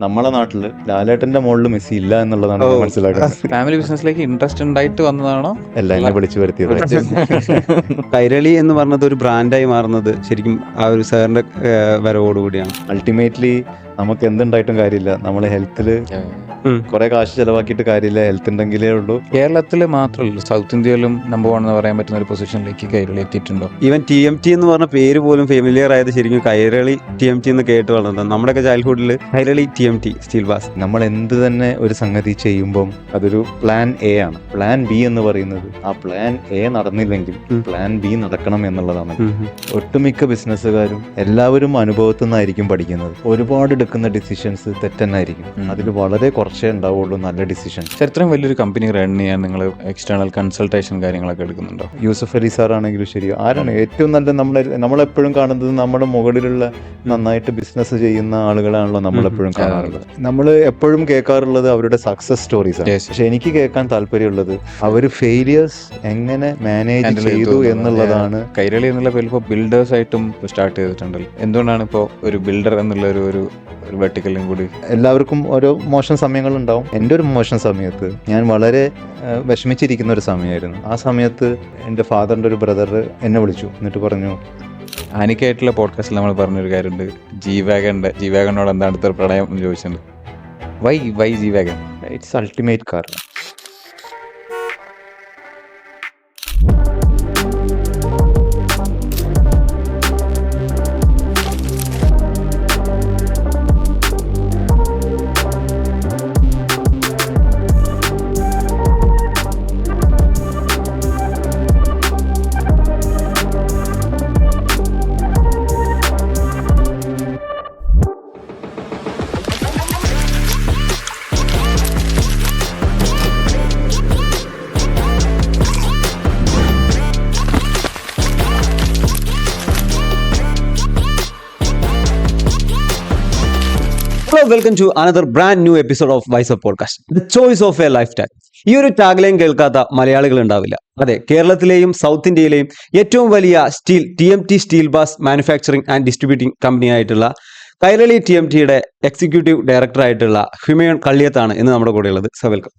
നമ്മളെ നാട്ടില് ലാലേട്ടന്റെ മുകളിൽ മെസ്സി ഇല്ല എന്നുള്ളതാണ് ഞാൻ മനസ്സിലാക്കുന്നത്. ഫാമിലി ബിസിനസ്സിലേക്ക് ഇൻട്രസ്റ്റ് ഉണ്ടായിട്ട് വന്നതാണോ? അല്ല, എന്നെ വിളിച്ചു വരുത്തിയത്. കൈരളി എന്ന് പറഞ്ഞത് ഒരു ബ്രാൻഡായി മാറുന്നത് ശരിക്കും ആ ഒരു സാറിന്റെ വരവോടുകൂടിയാണ്. അൾട്ടിമേറ്റ്ലി നമുക്ക് എന്തുണ്ടായിട്ടും കാര്യമില്ല, നമ്മൾ ഹെൽത്തിൽ കുറെ കാശ് ചെലവാക്കിയിട്ട് കാര്യമില്ല, ഹെൽത്ത് ഉണ്ടെങ്കിലേ ഉള്ളൂ. കേരളത്തിൽ മാത്രമല്ല, സൗത്ത് ഇന്ത്യയിലും നമ്പർ 1 എന്ന് പറയാൻ പറ്റുന്ന ഒരു പൊസിഷനിലേക്ക് കൈരളി എത്തിയിട്ടുണ്ടോ? ഈവൻ TMT എന്ന് പറഞ്ഞ പേര് പോലും ഫെമിലിയർ ആയത് ശരിക്കും കൈരളി TMT എന്ന് കേട്ട് വളർന്നത്. നമ്മുടെയൊക്കെ ചൈൽഡ്ഹുഡിൽ കൈരളി TMT സ്റ്റീൽ ബാസ്. നമ്മൾ എന്ത് തന്നെ ഒരു സംഗതി ചെയ്യുമ്പം അതൊരു പ്ലാൻ എ ആണ്. പ്ലാൻ ബി എന്ന് പറയുന്നത് ആ പ്ലാൻ എ നടന്നില്ലെങ്കിൽ പ്ലാൻ ബി നടക്കണം എന്നുള്ളതാണ്. ഒട്ടുമിക്ക ബിസിനസ്സുകാരും എല്ലാവരും അനുഭവത്തിൽ നിന്നായിരിക്കും പഠിക്കുന്നത്. ഒരുപാട് എടുക്കുന്ന ഡിസിഷൻസ് തെറ്റന്നായിരിക്കും. അതിൽ വളരെ കുറച്ചേ ഉണ്ടാവുള്ളൂ നല്ല ഡിസിഷൻസ്. ഇത്രയും വലിയൊരു കമ്പനി റൺ ചെയ്യാൻ നിങ്ങൾ എക്സ്റ്റേണൽ കൺസൾട്ടേഷൻ കാര്യങ്ങളൊക്കെ എടുക്കുന്നുണ്ടോ? യൂസഫ് അലി സാർ ആണെങ്കിലും ശരി, ആരാണ് ഏറ്റവും നല്ല നമ്മളെപ്പോഴും കാണുന്നത് നമ്മുടെ മുകളിലുള്ള നന്നായിട്ട് ബിസിനസ് ചെയ്യുന്ന ആളുകളാണല്ലോ നമ്മളെപ്പോഴും കാണാറുള്ളത്. നമ്മൾ എപ്പോഴും കേൾക്കാറുള്ളത് അവരുടെ സക്സസ് സ്റ്റോറീസ് ആണ്. പക്ഷെ എനിക്ക് കേൾക്കാൻ താല്പര്യമുള്ളത് അവർ ഫെയിലിയേഴ്സ് എങ്ങനെ മാനേജ് ചെയ്തു എന്നുള്ളതാണ്. കൈരളി എന്നുള്ള പേരിൽ ഇപ്പോൾ ബിൽഡേഴ്സ് ആയിട്ടും സ്റ്റാർട്ട് ചെയ്തിട്ടുണ്ടല്ലോ. എന്തുകൊണ്ടാണ് ഇപ്പോൾ ഒരു ബിൽഡർ എന്നുള്ള ഒരു വെർട്ടിക്കലും കൂടി? എല്ലാവർക്കും ഓരോ മോശം സമയങ്ങളുണ്ടാവും. എൻ്റെ ഒരു മോശം സമയത്ത് ഞാൻ വളരെ വിഷമിച്ചിരിക്കുന്ന ഒരു സമയമായിരുന്നു. ആ സമയത്ത് എൻ്റെ ഫാദറിൻ്റെ ഒരു ബ്രദർ എന്നെ വിളിച്ചു, എന്നിട്ട് പറഞ്ഞു, ആനിക്കായിട്ടുള്ള പോഡ്കാസ്റ്റിൽ നമ്മൾ പറഞ്ഞൊരു കാര്യമുണ്ട്, ജീവാഗനോട് എന്താണ് അടുത്തൊരു പ്രണയം എന്ന് ചോദിച്ചിട്ടുണ്ട്. Why ജീവാഗൻ? It's ultimate car. Hello, welcome to another brand new episode of wise up podcast, the choice of a life style. ഈ ഒരു ടാഗ്ലൈൻ കേൾക്കാത്ത മലയാളികൾ ഉണ്ടാവില്ല. അതെ, കേരളത്തിലെയും സൗത്ത് ഇന്ത്യയിലെയും ഏറ്റവും വലിയ TMT steel bars manufacturing and distributing കമ്പനിയായിട്ടുള്ള കൈരളി TMTയുടെ എക്സിക്യൂട്ടീവ് ഡയറക്ടർ ആയിട്ടുള്ള ഹ്യൂമൻ കള്ളിയത്താണ് ഇന്ന് നമ്മുടെ കൂടെ ഉള്ളത്. So welcome.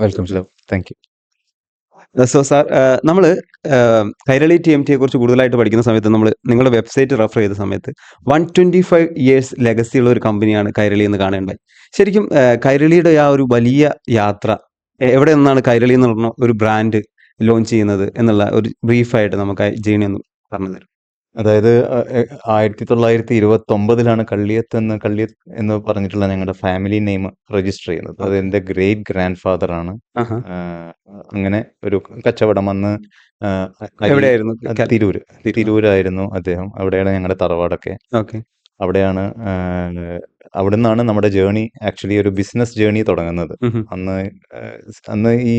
Welcome. Thank you. So sir, നമ്മൾ കൈരളി TMTയെ കുറിച്ച് കൂടുതലായിട്ട് പഠിക്കുന്ന സമയത്ത് നമ്മൾ നിങ്ങളുടെ വെബ്സൈറ്റ് റെഫർ ചെയ്ത സമയത്ത് 125 years ലെഗസിയുള്ള ഒരു കമ്പനിയാണ് കൈരളി എന്ന് കാണേണ്ടത്. ശരിക്കും കൈരളിയുടെ ആ ഒരു വലിയ യാത്ര, എവിടെ നിന്നാണ് കൈരളി എന്ന് പറഞ്ഞ ഒരു ബ്രാൻഡ് ലോഞ്ച് ചെയ്യുന്നത് എന്നുള്ള ഒരു ബ്രീഫായിട്ട് നമുക്ക് ജേണി ഒന്ന് പറഞ്ഞു തരും. അതായത് 1929 കള്ളിയത്ത് എന്ന് പറഞ്ഞിട്ടുള്ള ഞങ്ങളുടെ ഫാമിലി നെയിം രജിസ്റ്റർ ചെയ്യുന്നത്. അത് എൻ്റെ ഗ്രേറ്റ് ഗ്രാൻഡ് ഫാദർ ആണ്. അങ്ങനെ ഒരു കച്ചവടം അന്ന് എവിടെയായിരുന്നു? തിരൂരായിരുന്നു അദ്ദേഹം. അവിടെയാണ് ഞങ്ങളുടെ തറവാടൊക്കെ. ഓക്കെ. അവിടെയാണ് അവിടെ നിന്നാണ് നമ്മുടെ ജേണി, ആക്ച്വലി ഒരു ബിസിനസ് ജേണി തുടങ്ങുന്നത്. അന്ന് ഈ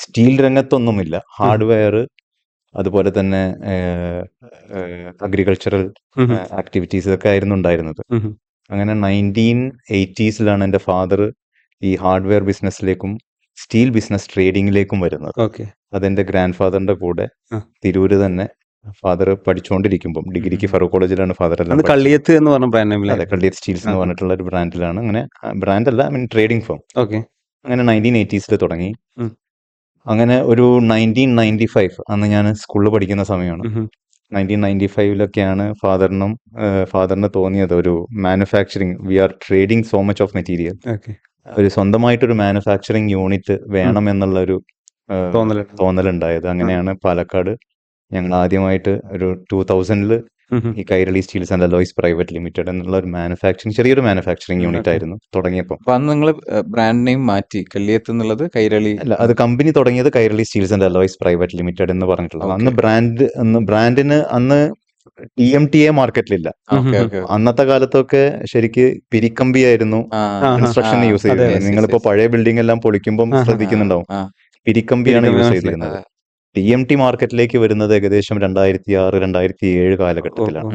സ്റ്റീൽ രംഗത്തൊന്നുമില്ല. ഹാർഡ്വെയർ, അതുപോലെ തന്നെ അഗ്രികൾച്ചറൽ ആക്ടിവിറ്റീസ് ഒക്കെ ആയിരുന്നു ഉണ്ടായിരുന്നത്. അങ്ങനെ 1980s എൻ്റെ ഫാദർ ഈ ഹാർഡ്വെയർ ബിസിനസ്സിലേക്കും സ്റ്റീൽ ബിസിനസ് ട്രേഡിങ്ങിലേക്കും വരുന്നത്. അതെന്റെ ഗ്രാൻഡ് ഫാദറിന്റെ കൂടെ തിരൂര് തന്നെ ഫാദർ പഠിച്ചുകൊണ്ടിരിക്കുമ്പോൾ, ഡിഗ്രിക്ക് ഫറൂഖ് കോളേജിലാണ് ഫാദർ എല്ലാം. കള്ളിയത്ത് എന്ന് പറഞ്ഞ ബ്രാൻഡ്, അതെ, കള്ളിയത്ത് സ്റ്റീൽസ് എന്ന് പറഞ്ഞിട്ടുള്ള ഒരു ബ്രാൻഡിലാണ്. അങ്ങനെ ബ്രാൻഡ് അല്ല, ട്രേഡിംഗ് ഫേം. അങ്ങനെ 1980s തുടങ്ങി. അങ്ങനെ ഒരു 1995, അന്ന് ഞാൻ സ്കൂളിൽ പഠിക്കുന്ന സമയമാണ്. 1995 ഫാദറിന് തോന്നിയത് ഒരു manufacturing, we are trading so much of material, ഒരു സ്വന്തമായിട്ടൊരു മാനുഫാക്ചറിങ് യൂണിറ്റ് വേണം എന്നുള്ള ഒരു തോന്നലുണ്ടായത്. അങ്ങനെയാണ് പാലക്കാട് ഞങ്ങൾ ആദ്യമായിട്ട് ഒരു 2000 ഈ Kairali steels and alloys private limited എന്നുള്ള ഒരു ചെറിയൊരു മാനുഫാക്ചറിങ് യൂണിറ്റ് ആയിരുന്നു തുടങ്ങിയപ്പോൾ. അന്ന് നിങ്ങൾ ബ്രാൻഡ് നെയിം മാറ്റി, കള്ളിയത്ത് എന്നുള്ളത് കൈരളി അല്ല, അത് കമ്പനി തുടങ്ങിയത് Kairali steels and alloys private limited എന്ന് പറഞ്ഞിട്ടുള്ളത്. ബ്രാൻഡിന് അന്ന് TMTA മാർക്കറ്റിലില്ല. അന്നത്തെ കാലത്തൊക്കെ ശരിക്ക് പിരിക്കമ്പിയായിരുന്നു കൺസ്ട്രക്ഷന് യൂസ് ചെയ്തിരുന്നത്. നിങ്ങളിപ്പോ പഴയ ബിൽഡിംഗ് എല്ലാം പൊളിക്കുമ്പോൾ ശ്രദ്ധിക്കുന്നുണ്ടാവും, പിരിക്കമ്പിയാണ് യൂസ് ചെയ്തിരുന്നത്. TMT മാർക്കറ്റിലേക്ക് വരുന്നത് ഏകദേശം 2006-2007 കാലഘട്ടത്തിലാണ്.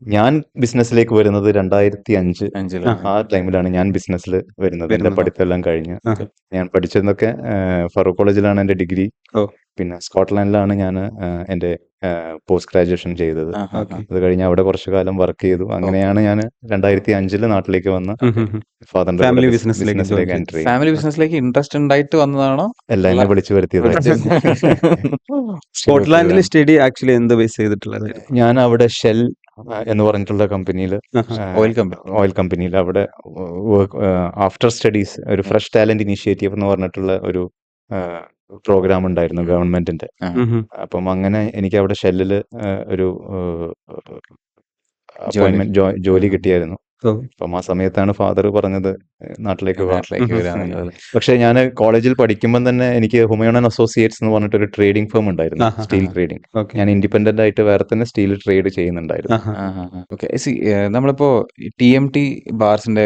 ഞാൻ ബിസിനസ്സിലേക്ക് വരുന്നത് 2005 അഞ്ചില് ആ ടൈമിലാണ് ഞാൻ ബിസിനസ്സിൽ വരുന്നത്. എൻ്റെ വരുന്നത്. പഠിത്തമെല്ലാം കഴിഞ്ഞ് ആഹാ. ഞാൻ പഠിച്ചതൊക്കെ ഫറൂഖ് കോളേജിലാണ് എൻ്റെ ഡിഗ്രി. ഓ. പിന്നെ സ്കോട്ട്ലാൻഡിലാണ് ഞാൻ എൻ്റെ പോസ്റ്റ് ഗ്രാജുവേഷൻ ചെയ്തത്. ഓക്കെ. അത് കഴിഞ്ഞ് അവിടെ കുറച്ചു കാലം വർക്ക് ചെയ്തു. അങ്ങനെയാണ് ഞാൻ 2005 നാട്ടിലേക്ക് വന്ന് ഫാദറിന്റെ ഫാമിലി ബിസിനസ്സിലേക്ക് ബിസിനസ്സിലേക്ക് എൻ്റർ ചെയ്തു. ഫാമിലി ബിസിനസ്സിലേക്ക് ഇൻട്രസ്റ്റ് ഉണ്ടായിട്ട് വന്നതാണോ? എല്ലാം എന്നെ വിളിച്ചു വരുത്തിയതായിരുന്നു. സ്കോട്ട്ലാൻഡിൽ സ്റ്റഡി ആക്ച്വലി എന്ത് ബേസ് ചെയ്തിട്ടുള്ളത്? ഞാൻ അവിടെ ഷെൽ എന്ന് പറഞ്ഞിട്ടുള്ള കമ്പനിയിൽ ഓയിൽ കമ്പനി. ഓയിൽ കമ്പനിയിൽ അവിടെ ആഫ്റ്റർ സ്റ്റഡീസ് ഒരു ഫ്രഷ് ടാലന്റ് ഇനീഷ്യേറ്റീവ് എന്ന് പറഞ്ഞിട്ടുള്ള ഒരു പ്രോഗ്രാം ഉണ്ടായിരുന്നു ഗവൺമെന്റിന്റെ. അപ്പം അങ്ങനെ എനിക്ക് അവിടെ ഷെല്ലിൽ ഒരു അപ്പോയിന്റ്മെന്റ് ജോലി കിട്ടിയായിരുന്നു. അപ്പം ആ സമയത്താണ് ഫാദർ പറഞ്ഞത് നാട്ടിലേക്ക് പോകാം. നാട്ടിലേക്ക് വരാന്നുള്ളത്. പക്ഷെ ഞാൻ കോളേജിൽ പഠിക്കുമ്പോൾ തന്നെ എനിക്ക് ഹുമയൂൺ ആൻഡ് അസോസിയേറ്റ്സ് എന്ന് പറഞ്ഞിട്ടൊരു ട്രേഡിംഗ് ഫേം ഉണ്ടായിരുന്നു, സ്റ്റീൽ ട്രേഡിംഗ്. ഞാൻ ഇൻഡിപെൻഡന്റ് ആയിട്ട് വേറെ തന്നെ സ്റ്റീൽ ട്രേഡ് ചെയ്യുന്നുണ്ടായിരുന്നു. ഓക്കെ. നമ്മളിപ്പോ TMT ബാർസിന്റെ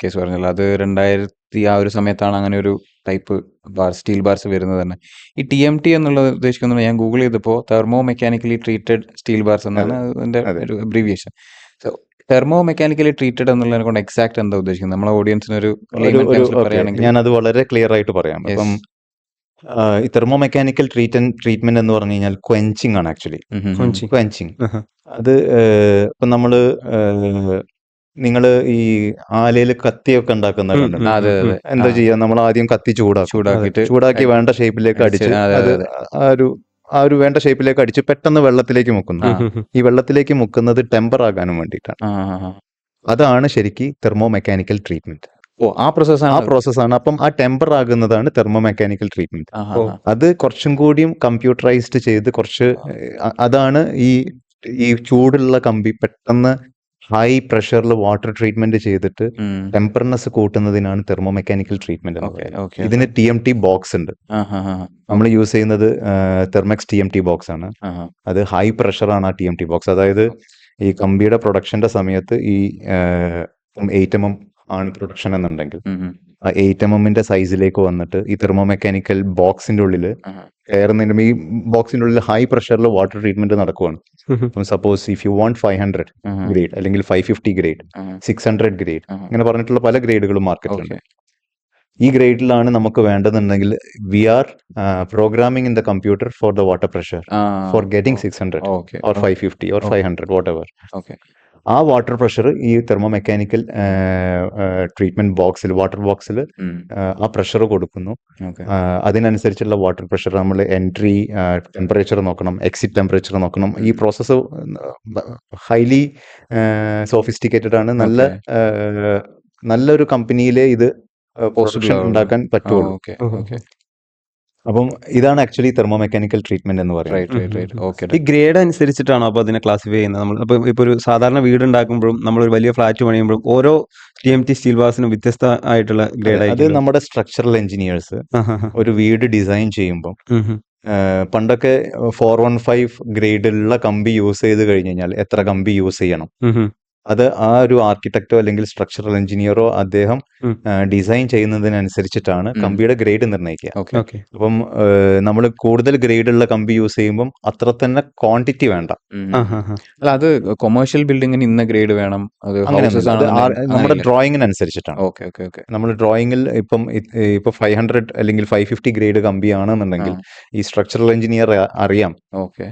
കേസ് പറഞ്ഞല്ലോ, അത് 2000 ആ ഒരു സമയത്താണ് അങ്ങനെ ഒരു ടൈപ്പ് ബാർ, സ്റ്റീൽ ബാർസ് വരുന്നത് തന്നെ. ഈ TMT എന്നുള്ളത് ഉദ്ദേശിക്കുന്നത്, ഞാൻ ഗൂഗിൾ ചെയ്തപ്പോൾ thermo mechanically treated steel bars എന്നാണ് അതിന്റെ ഒരു abbreviation. So thermo mechanically treated എന്നുള്ളതിനെ കൊണ്ട് എക്സാക്ട് എന്താ ഉദ്ദേശിക്കുന്നത്? നമ്മളെ ഓഡിയൻസിന് ഒരു പറയുകയാണെങ്കിൽ. ഞാനത് വളരെ ക്ലിയർ ആയിട്ട് പറയാം. അപ്പം ഈ തെർമോ മെക്കാനിക്കൽ ട്രീറ്റ്മെന്റ് എന്ന് പറഞ്ഞു കഴിഞ്ഞാൽ ക്വെഞ്ചിങ് ആണ് ആക്ച്വലി. ക്വെഞ്ചിങ് അത് ഇപ്പം നമ്മള് നിങ്ങള് ഈ ആലയിൽ കത്തിയൊക്കെ ഉണ്ടാക്കുന്ന എന്താ ചെയ്യാ, നമ്മൾ ആദ്യം കത്തി ചൂടാക്കി വേണ്ട ഷേപ്പിലേക്ക് അടിച്ച് ആ ഒരു വേണ്ട ഷേപ്പിലേക്ക് അടിച്ച് പെട്ടെന്ന് വെള്ളത്തിലേക്ക് മുക്കുന്നു. ഈ വെള്ളത്തിലേക്ക് മുക്കുന്നത് ടെമ്പർ ആകാനും വേണ്ടിയിട്ടാണ്. അതാണ് ശരിക്കും തെർമോ മെക്കാനിക്കൽ ട്രീറ്റ്മെന്റ്. ആ പ്രോസസ്സാണ്. അപ്പം ആ ടെമ്പർ ആകുന്നതാണ് തെർമോ മെക്കാനിക്കൽ ട്രീറ്റ്മെന്റ്. അത് കുറച്ചും കൂടിയും കമ്പ്യൂട്ടറൈസ്ഡ് ചെയ്ത് അതാണ് ഈ ചൂടുള്ള കമ്പി പെട്ടെന്ന് ഹൈ പ്രഷറിൽ വാട്ടർ ട്രീറ്റ്മെന്റ് ചെയ്തിട്ട് ടെമ്പർനെസ് കൂട്ടുന്നതിനാണ് തെർമോ മെക്കാനിക്കൽ ട്രീറ്റ്മെന്റ് എന്ന് പറയുന്നത്. ഇതിന് TMT ബോക്സ് ഉണ്ട്. നമ്മൾ യൂസ് ചെയ്യുന്നത് തെർമെക്സ് TMT ബോക്സ് ആണ്. അത് ഹൈ പ്രഷറാണ് ആ TMT ബോക്സ്. അതായത് ഈ കമ്പിയുടെ പ്രൊഡക്ഷന്റെ സമയത്ത് ഈ 8 mm ആണ് പ്രൊഡക്ഷൻ എന്നുണ്ടെങ്കിൽ ആ 8 mm സൈസിലേക്ക് വന്നിട്ട് ഈ തെർമോ മെക്കാനിക്കൽ ബോക്സിന്റെ ഉള്ളിൽ കയറുന്നതിന് ഈ ബോക്സിന്റെ ഉള്ളിൽ ഹൈ പ്രഷറിൽ വാട്ടർ ട്രീറ്റ്മെന്റ് നടക്കുവാണ്. Suppose if you want 500 grade അല്ലെങ്കിൽ 550 ഗ്രേഡ് 600 ഗ്രേഡ് ഇങ്ങനെ പറഞ്ഞിട്ടുള്ള പല ഗ്രേഡുകളും മാർക്കറ്റിലുണ്ട്. ഈ ഗ്രേഡിലാണ് നമുക്ക് വേണ്ടതെന്നുണ്ടെങ്കിൽ we are programming in the computer for the water pressure for getting 600 or 550 or 500 whatever. ആ വാട്ടർ പ്രഷർ ഈ തെർമോ മെക്കാനിക്കൽ ട്രീറ്റ്മെന്റ് ബോക്സിൽ വാട്ടർ ബോക്സിൽ ആ പ്രഷർ കൊടുക്കുന്നു. അതിനനുസരിച്ചുള്ള വാട്ടർ പ്രഷർ നമ്മൾ എൻട്രി ടെമ്പറേച്ചർ നോക്കണം, എക്സിറ്റ് ടെമ്പറേച്ചർ നോക്കണം. ഈ പ്രോസസ്സ് ഹൈലി സോഫിസ്റ്റിക്കേറ്റഡ് ആണ്. നല്ലൊരു കമ്പനിയിലെ ഇത് പ്രൊഡക്ഷൻ ഉണ്ടാക്കാൻ പറ്റുള്ളൂ. അപ്പം ഇതാണ് ആക്ച്വലി തെർമോ മെക്കാനിക്കൽ ട്രീറ്റ്മെന്റ് എന്ന് പറയുന്നത്. ഈ ഗ്രേഡ് അനുസരിച്ചിട്ടാണോ അപ്പോൾ അതിനെ ക്ലാസിഫൈ ചെയ്യുന്നത്? നമ്മൾ ഇപ്പോൾ ഒരു സാധാരണ വീട് ഉണ്ടാക്കുമ്പോഴും നമ്മളൊരു വലിയ ഫ്ലാറ്റ് പണിയുമ്പോഴും ഓരോ TMT സ്റ്റീൽ ബാർസിനും വ്യത്യസ്ത ആയിട്ടുള്ള ഗ്രേഡ്. അത് നമ്മുടെ സ്ട്രക്ചറൽ എഞ്ചിനീയേഴ്സ് ഒരു വീട് ഡിസൈൻ ചെയ്യുമ്പോൾ പണ്ടൊക്കെ 415 ഗ്രേഡിലുള്ള കമ്പി യൂസ് ചെയ്ത് കഴിഞ്ഞ് കഴിഞ്ഞാൽ എത്ര കമ്പി യൂസ് ചെയ്യണം, അത് ആ ഒരു ആർക്കിടെക്റ്റോ അല്ലെങ്കിൽ സ്ട്രക്ചറൽ എഞ്ചിനീയറോ അദ്ദേഹം ഡിസൈൻ ചെയ്യുന്നതിനനുസരിച്ചിട്ടാണ് കമ്പിയുടെ ഗ്രേഡ് നിർണ്ണയിക്കുക. അപ്പം നമ്മൾ കൂടുതൽ ഗ്രേഡുള്ള കമ്പി യൂസ് ചെയ്യുമ്പോൾ അത്ര തന്നെ ക്വാണ്ടിറ്റി വേണ്ട. അല്ല, അത് കൊമേഴ്ഷ്യൽ ബിൽഡിങ്ങിന് ഇന്ന ഗ്രേഡ് വേണം, അത് നമ്മുടെ ഡ്രോയിങ്ങിനനുസരിച്ചിട്ടാണ്. നമ്മൾ ഡ്രോയിങ്ങിൽ ഇപ്പൊ 500 അല്ലെങ്കിൽ 550 ഗ്രേഡ് കമ്പിയാണെന്നുണ്ടെങ്കിൽ ഈ സ്ട്രക്ചറൽ എഞ്ചിനീയർ അറിയാം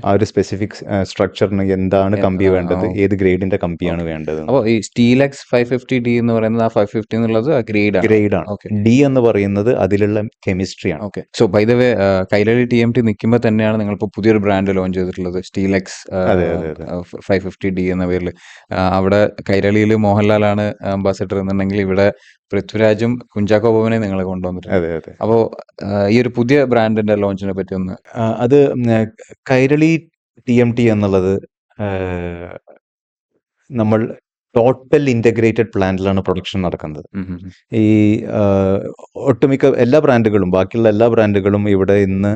ആ ഒരു സ്പെസിഫിക് സ്ട്രക്ചറിന് എന്താണ് കമ്പി വേണ്ടത്, ഏത് ഗ്രേഡിന്റെ കമ്പിയാണ് വേണ്ടത്. അപ്പോൾ ഈ സ്റ്റീലെക്സ് 550D എന്ന് പറയുന്നത് ആ 550 എന്നുള്ളത് ഗ്രേഡാണ്. ഡി എന്ന് പറയുന്നത് അതിലുള്ള കെമിസ്ട്രിയാണ്. So by the way, Kairali TMT നിൽക്കുമ്പോൾ തന്നെയാണ് നിങ്ങളിപ്പോൾ പുതിയൊരു ബ്രാൻഡ് ലോഞ്ച് ചെയ്തിട്ടുള്ളത്, സ്റ്റീലെക്സ് 550D എന്ന പേരിൽ. അവിടെ കൈരളിയിൽ മോഹൻലാലാണ് അംബാസിഡർ എന്നുണ്ടെങ്കിൽ ഇവിടെ പൃഥ്വിരാജും കുഞ്ചാക്കോ ബോബനെ നിങ്ങൾ കൊണ്ടുവന്നിട്ടുണ്ട്. അപ്പോൾ ഈ ഒരു പുതിയ ബ്രാൻഡിന്റെ ലോഞ്ചിനെ പറ്റി ഒന്ന്. അത് കൈരളി TMT എന്നുള്ളത് നമ്മൾ ടോട്ടൽ ഇന്റഗ്രേറ്റഡ് പ്ലാന്റിലാണ് പ്രൊഡക്ഷൻ നടക്കുന്നത്. ഈ ഒട്ടുമിക്ക എല്ലാ ബ്രാൻഡുകളും ബാക്കിയുള്ള എല്ലാ ബ്രാൻഡുകളും ഇവിടെ ഇന്ന്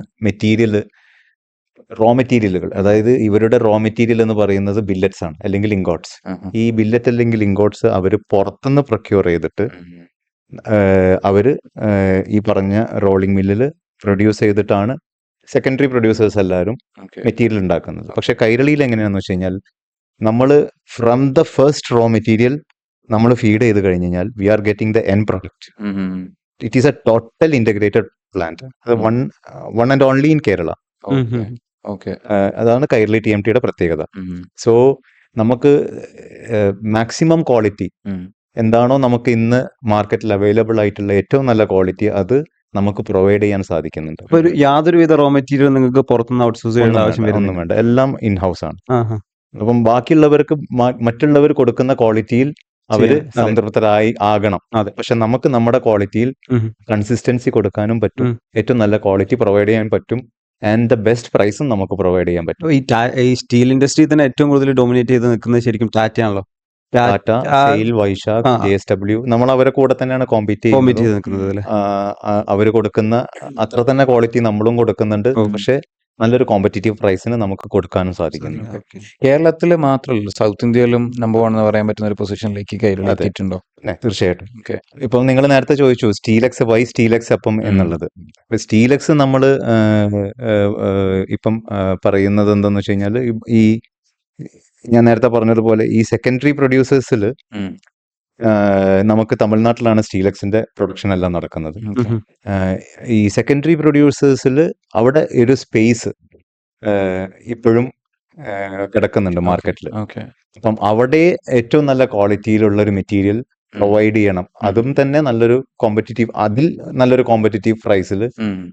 റോ മെറ്റീരിയലുകൾ, അതായത് ഇവരുടെ റോ മെറ്റീരിയൽ എന്ന് പറയുന്നത് ബില്ലറ്റ്സ് ആണ് അല്ലെങ്കിൽ ഇങ്കോട്ട്സ്. ഈ ബില്ലറ്റ് അല്ലെങ്കിൽ ഇങ്കോട്ട്സ് അവർ പുറത്തുനിന്ന് പ്രൊക്യൂർ ചെയ്തിട്ട് അവര് ഈ പറഞ്ഞ റോളിംഗ് മില്ലിൽ പ്രൊഡ്യൂസ് ചെയ്തിട്ടാണ് സെക്കൻഡറി പ്രൊഡ്യൂസേഴ്സ് എല്ലാവരും മെറ്റീരിയൽ ഉണ്ടാക്കുന്നത്. പക്ഷെ കൈരളിയിൽ എങ്ങനെയാണെന്ന് വെച്ച് കഴിഞ്ഞാൽ നമ്മൾ from the first raw material നമ്മൾ ഫീഡ് ചെയ്ത് കഴിഞ്ഞ് കഴിഞ്ഞാൽ we are getting the end product. It is a total integrated plant. അത് one and only in Kerala. Okay okay. അതാണ് കൈരളി TMTയുടെ പ്രത്യേകത. സോ നമുക്ക് മാക്സിമം ക്വാളിറ്റി എന്താണോ നമുക്ക് ഇന്ന് മാർക്കറ്റിൽ അവൈലബിൾ ആയിട്ടുള്ള ഏറ്റവും നല്ല ക്വാളിറ്റി അത് നമുക്ക് പ്രൊവൈഡ് ചെയ്യാൻ സാധിക്കുന്നുണ്ട്. അപ്പൊ ഒരു യാതൊരുവിധ റോ മെറ്റീരിയൽ നിങ്ങൾക്ക് പുറത്തുനിന്ന് ഔട്ട്സോഴ്സ് ചെയ്യേണ്ട ആവശ്യം ഒന്നും വരുന്നില്ല. വേണ്ട, എല്ലാം ഇൻ ഹൗസ് ആണ്. ആഹാ. അപ്പം ബാക്കിയുള്ളവർക്ക് മറ്റുള്ളവർ കൊടുക്കുന്ന ക്വാളിറ്റിയിൽ അവര് ചെയ്യാം. അതെ. സംതൃപ്തരായി ആകണം. അതെ. പക്ഷെ നമുക്ക് നമ്മുടെ ക്വാളിറ്റിയിൽ ഉം. കൺസിസ്റ്റൻസി കൊടുക്കാനും പറ്റും, ഉം. ഏറ്റവും നല്ല ക്വാളിറ്റി പ്രൊവൈഡ് ചെയ്യാൻ പറ്റും, ആൻഡ് ദ ബെസ്റ്റ് പ്രൈസും നമുക്ക് പ്രൊവൈഡ് ചെയ്യാൻ പറ്റും. അപ്പൊ ഈ സ്റ്റീൽ ഇൻഡസ്ട്രി തന്നെ ഏറ്റവും കൂടുതൽ ഡോമിനേറ്റ് ചെയ്ത് നിൽക്കുന്നത് ശരിക്കും ടാറ്റയാണല്ലോ. ടാറ്റ, സെയിൽ, വൈശാഖ്, JSW നമ്മൾ അവരെ കൂടെ തന്നെയാണ് കോമ്പീറ്റ് കോമ്പീറ്റ് ചെയ്യുന്നത്. ചെയ്ത് നിൽക്കുന്നത് അല്ലേ? അവർ കൊടുക്കുന്ന അത്ര തന്നെ ക്വാളിറ്റി നമ്മളും കൊടുക്കുന്നുണ്ട്. ഓക്കെ. പക്ഷെ നല്ലൊരു കോമ്പറ്റീറ്റീവ് പ്രൈസിന് നമുക്ക് കൊടുക്കാനും സാധിക്കുന്നു. കേരളത്തിൽ മാത്രമല്ല, സൗത്ത് ഇന്ത്യയിലും നമ്പർ 1 എന്ന് പറയാൻ പറ്റുന്ന ഒരു പൊസിഷനിലേക്ക് കൈരളി അതെ. എത്തിയിട്ടുണ്ടോ? പിന്നെ തീർച്ചയായിട്ടും. ഓക്കെ. ഇപ്പം നിങ്ങൾ നേരത്തെ ചോദിച്ചു സ്റ്റീലെക്സ്, വൈ സ്റ്റീലെക്സ് അപ്പം എന്നുള്ളത്. സ്റ്റീലെക്സ് നമ്മൾ ഇപ്പം പറയുന്നത് എന്താന്ന് വെച്ച് കഴിഞ്ഞാൽ ഈ ഞാൻ നേരത്തെ പറഞ്ഞതുപോലെ ഈ സെക്കൻഡറി പ്രൊഡ്യൂസേഴ്സിൽ നമുക്ക് തമിഴ്നാട്ടിലാണ് സ്റ്റീലെക്സിന്റെ പ്രൊഡക്ഷൻ എല്ലാം നടക്കുന്നത്. ഉം. ഈ സെക്കൻഡറി പ്രൊഡ്യൂസേഴ്സിൽ അവിടെ ഒരു സ്പേസ് ഇപ്പോഴും കിടക്കുന്നുണ്ട് മാർക്കറ്റിൽ. ഓക്കെ. അപ്പം അവിടെ ഏറ്റവും നല്ല ക്വാളിറ്റിയിലുള്ള ഒരു മെറ്റീരിയൽ പ്രൊവൈഡ് ചെയ്യണം, അതും തന്നെ നല്ലൊരു കോമ്പറ്റീറ്റീവ് പ്രൈസിൽ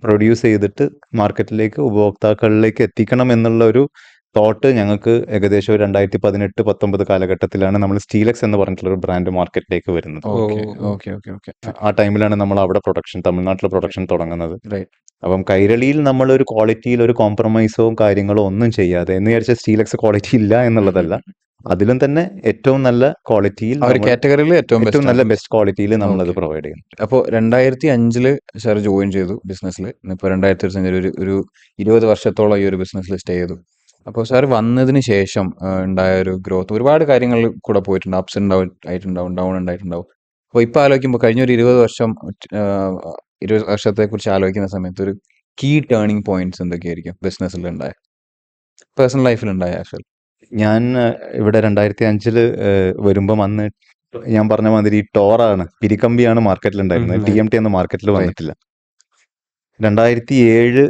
പ്രൊഡ്യൂസ് ചെയ്തിട്ട് മാർക്കറ്റിലേക്ക് ഉപഭോക്താക്കളിലേക്ക് എത്തിക്കണം എന്നുള്ള ഒരു തോട്ട് ഞങ്ങൾക്ക് ഏകദേശം 2018-19 കാലഘട്ടത്തിലാണ് നമ്മൾ സ്റ്റീലെക്സ് എന്ന് പറഞ്ഞിട്ടുള്ള ഒരു ബ്രാൻഡ് മാർക്കറ്റിലേക്ക് വരുന്നത്. ഓക്കെ. ആ ടൈമിലാണ് നമ്മൾ അവിടെ തമിഴ്നാട്ടിലെ പ്രൊഡക്ഷൻ തുടങ്ങുന്നത്. Right. അപ്പം കൈരളിയിൽ നമ്മൾ ഒരു ക്വാളിറ്റിയിൽ ഒരു കോംപ്രമൈസോ കാര്യങ്ങളോ ഒന്നും ചെയ്യാതെ, എന്ന് വിചാരിച്ച സ്റ്റീലെക്സ് ക്വാളിറ്റി ഇല്ല എന്നുള്ളതല്ല, അതിലും തന്നെ ഏറ്റവും നല്ല ക്വാളിറ്റിയിൽ ആ ഒരു കാറ്റഗറിയിൽ ഏറ്റവും ഏറ്റവും നല്ല ബെസ്റ്റ്. ബെസ്റ്റ് ക്വാളിറ്റിയിൽ നമ്മൾ അത് Okay. പ്രൊവൈഡ് ചെയ്യുന്നു. അപ്പോൾ 2005 സാർ ജോയിൻ ചെയ്തു ബിസിനസ്സിൽ. ഇപ്പോൾ 2025 ഒരു 20 വർഷത്തോളം ഈ ഒരു ബിസിനസ്സിൽ സ്റ്റേ ചെയ്തു. അപ്പോൾ സാർ വന്നതിന് ശേഷം ഉണ്ടായ ഒരു ഗ്രോത്ത് ഒരുപാട് കാര്യങ്ങൾ കൂടെ പോയിട്ടുണ്ട്. അപ്സ് ആയിട്ടുണ്ടാവും, ഡൗൺ ഉണ്ടായിട്ടുണ്ടാവും. അപ്പോൾ ഇപ്പോൾ ആലോചിക്കുമ്പോൾ കഴിഞ്ഞ ഒരു 20 വർഷത്തെ കുറിച്ച് ആലോചിക്കുന്ന സമയത്ത് ഒരു കീ ടേണിംഗ് പോയിന്റ്സ് എന്തൊക്കെയായിരിക്കും ബിസിനസ്സിൽ ഉണ്ടായ, പേഴ്സണൽ ലൈഫിൽ ഉണ്ടായ ആക്ച്വൽ? ഞാൻ ഇവിടെ 2005 വരുമ്പം അന്ന് ഞാൻ പറഞ്ഞ മാതിരി ടോറാണ്, പിരിക്കമ്പിയാണ് മാർക്കറ്റിൽ ഉണ്ടായിരുന്നത്. TMT എന്ന മാർക്കറ്റിൽ വന്നിട്ടില്ല. 2006-7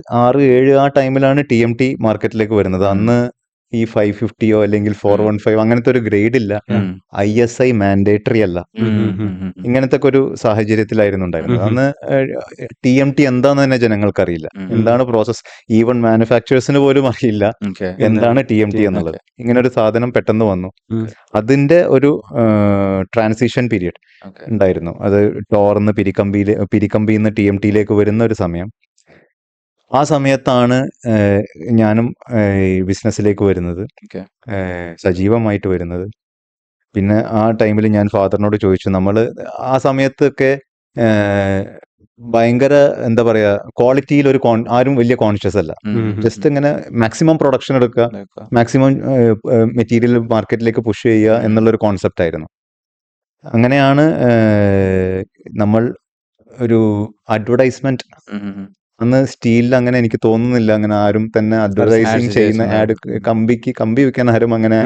ആ ടൈമിലാണ് TMT മാർക്കറ്റിലേക്ക് വരുന്നത്. അന്ന് ഈ 550 അല്ലെങ്കിൽ 415 അങ്ങനത്തെ ഒരു ഗ്രേഡ് ഇല്ല. ISI മാൻഡേറ്ററി അല്ല. ഇങ്ങനത്തെ ഒരു സാഹചര്യത്തിലായിരുന്നു ഉണ്ടായിരുന്നത്. അന്ന് TMT എന്താന്ന് തന്നെ ജനങ്ങൾക്ക് അറിയില്ല, എന്താണ് പ്രോസസ്. ഈവൻ മാനുഫാക്ചറേഴ്സിന് പോലും അറിയില്ല എന്താണ് TMT എന്നുള്ളത്. ഇങ്ങനെ ഒരു സാധനം പെട്ടെന്ന് വന്നു. അതിന്റെ ഒരു ട്രാൻസിഷൻ പീരിയഡ് ഉണ്ടായിരുന്നു. അത് ടോർന്ന് പിരിക്കമ്പിന്ന് TMTയിലേക്ക് വരുന്ന ഒരു സമയം. ആ സമയത്താണ് ഞാനും ബിസിനസ്സിലേക്ക് വരുന്നത്, സജീവമായിട്ട് വരുന്നത്. പിന്നെ ആ ടൈമിൽ ഞാൻ ഫാദറിനോട് ചോദിച്ചു, നമ്മൾ ആ സമയത്തൊക്കെ ഭയങ്കര എന്താ പറയാ, ക്വാളിറ്റിയിൽ ആരും വലിയ കോൺഷ്യസ് അല്ല. ജസ്റ്റ് ഇങ്ങനെ മാക്സിമം പ്രൊഡക്ഷൻ എടുക്കുക, മാക്സിമം മെറ്റീരിയൽ മാർക്കറ്റിലേക്ക് പുഷ് ചെയ്യുക എന്നുള്ളൊരു കോൺസെപ്റ്റ് ആയിരുന്നു. അങ്ങനെയാണ് നമ്മൾ ഒരു അഡ്വർടൈസ്മെന്റ്, അന്ന് സ്റ്റീലിൽ അങ്ങനെ എനിക്ക് തോന്നുന്നില്ല അങ്ങനെ ആരും തന്നെ അഡ്വർടൈസിങ് ചെയ്യുന്ന കമ്പി വെക്കാൻ ആരും അങ്ങനെ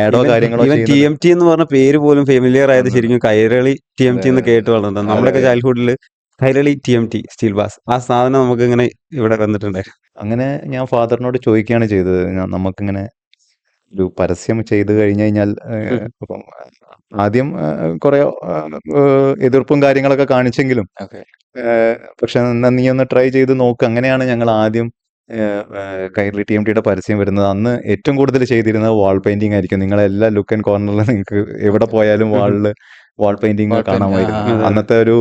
ആഡോ കാര്യങ്ങളോ TMT എന്ന് പറഞ്ഞ പേര് പോലും ഫെമിലിയർ ആയത് ശരിക്കും കൈരളി TMT എന്ന് കേട്ട് വളർന്നത്. നമ്മുടെയൊക്കെ ചൈൽഡ്ഹുഡിൽ കൈരളി TMT സ്റ്റീൽ ബാസ് ആ സാധനം നമുക്ക് ഇങ്ങനെ ഇവിടെ വന്നിട്ടുണ്ടായിരുന്നു. അങ്ങനെ ഞാൻ ഫാദറിനോട് ചോദിക്കുകയാണ് ചെയ്തത്, നമുക്കിങ്ങനെ ഒരു പരസ്യം ചെയ്ത് കഴിഞ്ഞു കഴിഞ്ഞാൽ ഇപ്പം ആദ്യം കുറെ എതിർപ്പും കാര്യങ്ങളൊക്കെ കാണിച്ചെങ്കിലും പക്ഷെ നീ ഒന്ന് ട്രൈ ചെയ്ത് നോക്ക്. അങ്ങനെയാണ് ഞങ്ങൾ ആദ്യം കൈരളി TMTയുടെ പരസ്യം വരുന്നത്. അന്ന് ഏറ്റവും കൂടുതൽ ചെയ്തിരുന്നത് വാൾ പെയിന്റിംഗ് ആയിരിക്കും. നിങ്ങളെല്ലാ ലുക്ക് ആൻഡ് കോർണറിലും നിങ്ങൾക്ക് എവിടെ പോയാലും വാൾ പെയിന്റിംഗ് കാണാമായിരുന്നു. അന്നത്തെ ഒരു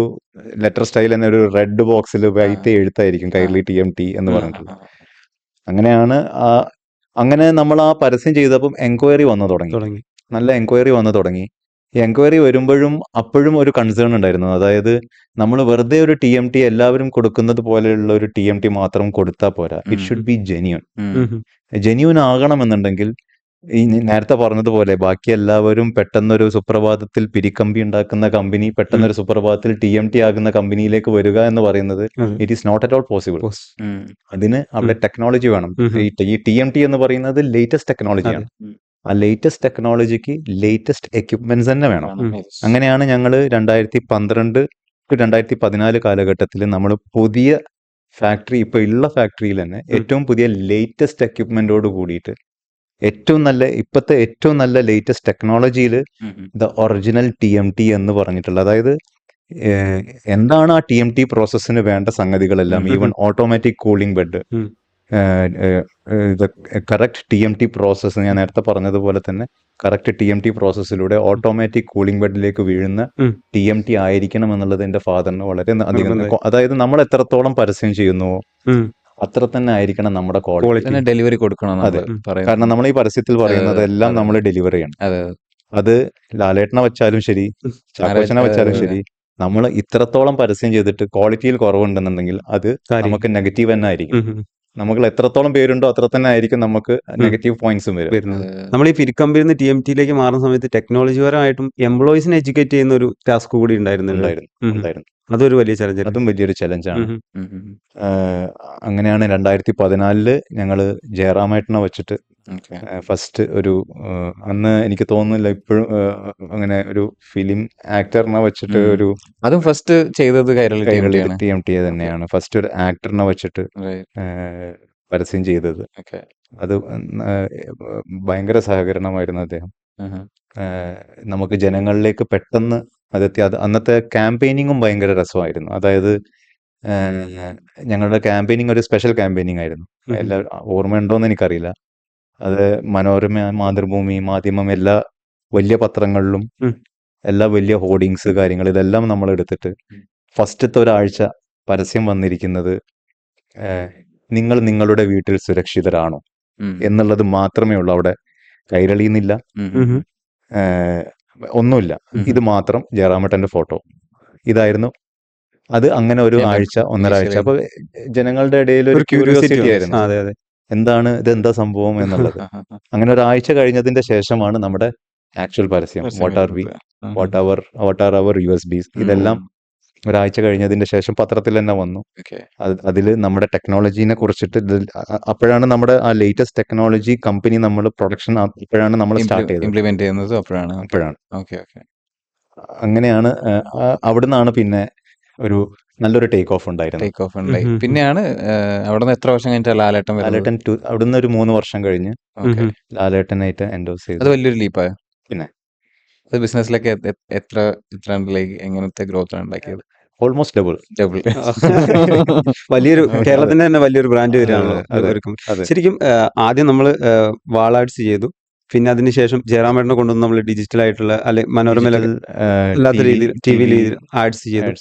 ലെറ്റർ സ്റ്റൈൽ തന്നെ ഒരു റെഡ് ബോക്സിൽ വൈറ്റ് എഴുത്തായിരിക്കും കൈരളി TMT എന്ന് പറഞ്ഞിട്ടുള്ളത്. അങ്ങനെ നമ്മൾ ആ പരസ്യം ചെയ്തപ്പം എൻക്വയറി വന്നു തുടങ്ങി, നല്ല എൻക്വയറി വന്നു തുടങ്ങി. ഈ എൻക്വയറി വരുമ്പോഴും അപ്പോഴും ഒരു കൺസേൺ ഉണ്ടായിരുന്നു. അതായത് നമ്മൾ വെറുതെ ഒരു TMT എല്ലാവരും കൊടുക്കുന്നത് പോലെയുള്ള ഒരു TMT മാത്രം കൊടുത്താൽ പോരാ, ഇറ്റ് ഷുഡ് ബി ജെന്യൂൻ ആകണമെന്നുണ്ടെങ്കിൽ ഈ നേരത്തെ പറഞ്ഞതുപോലെ ബാക്കി എല്ലാവരും പെട്ടെന്നൊരു സുപ്രഭാതത്തിൽ പിരിക്കമ്പി ഉണ്ടാക്കുന്ന കമ്പനി പെട്ടെന്നൊരു സുപ്രഭാതത്തിൽ TMT ആകുന്ന കമ്പനിയിലേക്ക് വരിക എന്ന് പറയുന്നത് it is not at all possible. അതിന് അവിടെ ടെക്നോളജി വേണം. ഈ TMT എന്ന് പറയുന്നത് ലേറ്റസ്റ്റ് ടെക്നോളജിയാണ്. ആ ലേറ്റസ്റ്റ് ടെക്നോളജിക്ക് ലേറ്റസ്റ്റ് എക്യുപ്മെന്റ്സ് തന്നെ വേണം. വേണം. Yes. അങ്ങനെയാണ് ഞങ്ങൾ 2012 to 2014 കാലഘട്ടത്തിൽ നമ്മൾ പുതിയ ഫാക്ടറി, ഇപ്പൊ ഉള്ള ഫാക്ടറിയിൽ തന്നെ ഏറ്റവും പുതിയ ലേറ്റസ്റ്റ് എക്യുപ്മെന്റോട് കൂടിയിട്ട് ഇപ്പോഴത്തെ ഏറ്റവും നല്ല ലേറ്റസ്റ്റ് ടെക്നോളജിയിൽ ഉം, ഉം. ദ ഒറിജിനൽ TMT എന്ന് പറഞ്ഞിട്ടുള്ള, അതായത് എന്താണ് ആ TMT പ്രോസസ്സിന് വേണ്ട സംഗതികളെല്ലാം, ഈവൻ ഓട്ടോമാറ്റിക് കൂളിംഗ് ബെഡ്, ഉം. കറക്റ്റ് TMT പ്രോസസ്സ്, ഞാൻ നേരത്തെ പറഞ്ഞതുപോലെ തന്നെ കറക്റ്റ് TMT പ്രോസസ്സിലൂടെ ഓട്ടോമാറ്റിക് കൂളിംഗ് ബെഡിലേക്ക് വീഴുന്ന ഉം. TMT ആയിരിക്കണം എന്നുള്ളത് എന്റെ ഫാദറിന് വളരെ അധികം, നിർബന്ധമായി. അതായത് നമ്മൾ എത്രത്തോളം പരസ്യം ചെയ്യുന്നുവോ ഉം. അത്ര തന്നെ ആയിരിക്കണം നമ്മുടെ ക്വാളിറ്റി. Quality. തന്നെ ഡെലിവറി കൊടുക്കണം അതെ. നമ്മള് പറയുന്നത്. കാരണം നമ്മൾ ഈ പരസ്യത്തിൽ പറയുന്നത് എല്ലാം അതെ. നമ്മൾ ഡെലിവറി ചെയ്യണം. അതെ അത് ലാലേട്ടനെ വെച്ചാലും ശരി, ചാക്കോച്ചനെ വെച്ചാലും അതെ. ശരി, നമ്മൾ ഇത്രത്തോളം പരസ്യം ചെയ്തിട്ട് ക്വാളിറ്റിയിൽ കുറവുണ്ടെന്നുണ്ടെങ്കിൽ അത് കാര്യം. നമുക്ക് നെഗറ്റീവ് തന്നെ ആയിരിക്കും. ഉം, ഉം. നമുക്ക് എത്രത്തോളം പേരുണ്ടോ അത്ര തന്നെ ആയിരിക്കും നമുക്ക് നെഗറ്റീവ് പോയിന്റ്സും വരും. വരുന്നത്. നമ്മൾ ഈ ഫിരിക്കമ്പിൽ നിന്ന് TMTയിലേക്ക് മാറുന്ന സമയത്ത് ടെക്നോളജിപരമായിട്ടും എംപ്ലോയീസിനെ എഡ്യൂക്കേറ്റ് ചെയ്യുന്ന ഒരു ടാസ്ക് കൂടി ഉണ്ടായിരുന്നു. ഉണ്ടായിരുന്നു. അതൊരു വലിയ ചലഞ്ച്. അതും വലിയൊരു ചലഞ്ചാണ്. ഉം, ഉം. അങ്ങനെയാണ് 2014 ഞങ്ങൾ ജയറാമേട്ടനെ വെച്ചിട്ട് Okay. ഫസ്റ്റ് ഒരു അന്ന് എനിക്ക് തോന്നുന്നില്ല ഇപ്പോഴും അങ്ങനെ ഒരു ഫിലിം ആക്ടറിനെ വെച്ചിട്ട് ഒരു അതും ഫസ്റ്റ് ചെയ്തത് കൈരളി കൈരളി TMT ആണ്. TMT തന്നെയാണ് ഫസ്റ്റ് ഒരു ആക്ടറിനെ വെച്ചിട്ട് Right. പരസ്യം ചെയ്തത്. Okay. അത് ഭയങ്കര സഹകരണമായിരുന്നു അദ്ദേഹം. നമുക്ക് ജനങ്ങളിലേക്ക് പെട്ടെന്ന് അതെത്തി. അന്നത്തെ ക്യാമ്പയിനിങ്ങും ഭയങ്കര രസമായിരുന്നു. അതായത് ഞങ്ങളുടെ ക്യാമ്പയിനിങ് ഒരു സ്പെഷ്യൽ ക്യാമ്പയിനിങ് ആയിരുന്നു. എല്ലാവരും ഓർമ്മയുണ്ടോന്ന് എനിക്കറിയില്ല. അത് മനോരമ, മാതൃഭൂമി, മാധ്യമം, എല്ലാ വലിയ പത്രങ്ങളിലും എല്ലാ വലിയ ഹോർഡിങ്സ് കാര്യങ്ങൾ ഇതെല്ലാം നമ്മൾ എടുത്തിട്ട് ഫസ്റ്റത്തെ ഒരാഴ്ച പരസ്യം വന്നിരിക്കുന്നത് നിങ്ങൾ നിങ്ങളുടെ വീട്ടിൽ സുരക്ഷിതരാണോ എന്നുള്ളത് മാത്രമേ ഉള്ളൂ. അവിടെ കൈരളിന്നില്ല, ഒന്നുമില്ല. ഇത് മാത്രം ജയറാമേട്ടന്റെ ഫോട്ടോ. ഇതായിരുന്നു അത്. അങ്ങനെ ഒരു ആഴ്ച, ഒന്നരാഴ്ച. അപ്പൊ ജനങ്ങളുടെ ഇടയിൽ ഒരു ക്യൂരിയോസിറ്റി ആയിരുന്നു, എന്താണ് ഇതെന്താ സംഭവം എന്നുള്ളത്. അങ്ങനെ ഒരാഴ്ച കഴിഞ്ഞതിന്റെ ശേഷമാണ് നമ്മുടെ ആക്ച്വൽ പരസ്യം, വാട്ട് ആർ അവർ USBs, ഇതെല്ലാം ഒരാഴ്ച കഴിഞ്ഞതിന്റെ ശേഷം പത്രത്തിൽ തന്നെ വന്നു. അതിൽ നമ്മുടെ ടെക്നോളജീനെ കുറിച്ചിട്ട് അപ്പോഴാണ് നമ്മുടെ ആ ലേറ്റസ്റ്റ് ടെക്നോളജി കമ്പനി നമ്മൾ പ്രൊഡക്ഷൻ അപ്പോഴാണ് നമ്മൾ സ്റ്റാർട്ട് ചെയ്തത്, ഇംപ്ലിമെന്റ് ചെയ്യുന്നത് അപ്പോഴാണ്. അങ്ങനെയാണ്. അവിടുന്നാണ് പിന്നെ ഒരു നല്ലൊരു ടേക്ക് ഓഫ് ഉണ്ടായിരുന്നു. പിന്നെയാണ് അവിടുന്ന് എത്ര വർഷം കഴിഞ്ഞിട്ട് ലാലേട്ടൻ അവിടുന്ന് ഒരു 3 വർഷം കഴിഞ്ഞ് ലാലേട്ടനായിട്ട് എൻഡോസ് ചെയ്തു. അത് വലിയൊരു ലീപ്പായോ? പിന്നെ അത് ബിസിനസ്സിലൊക്കെ എത്ര എങ്ങനത്തെ ഗ്രോത്ത് ആണ് ഉണ്ടാക്കിയത്? Almost double. വലിയൊരു കേരളത്തിന്റെ തന്നെ വലിയൊരു ബ്രാൻഡ് വരികയാണല്ലോ. ശരിക്കും ആദ്യം നമ്മൾ വാളാഡ്സ് ചെയ്തു, പിന്നെ അതിനുശേഷം ജയറാമേട്ടനെ കൊണ്ടുവന്ന് നമ്മൾ ഡിജിറ്റൽ ആയിട്ടുള്ള അല്ലെ മനോരമയിലൊക്കെ അല്ലാത്ത രീതിയിൽ TV ആഡ്സ് ചെയ്തു,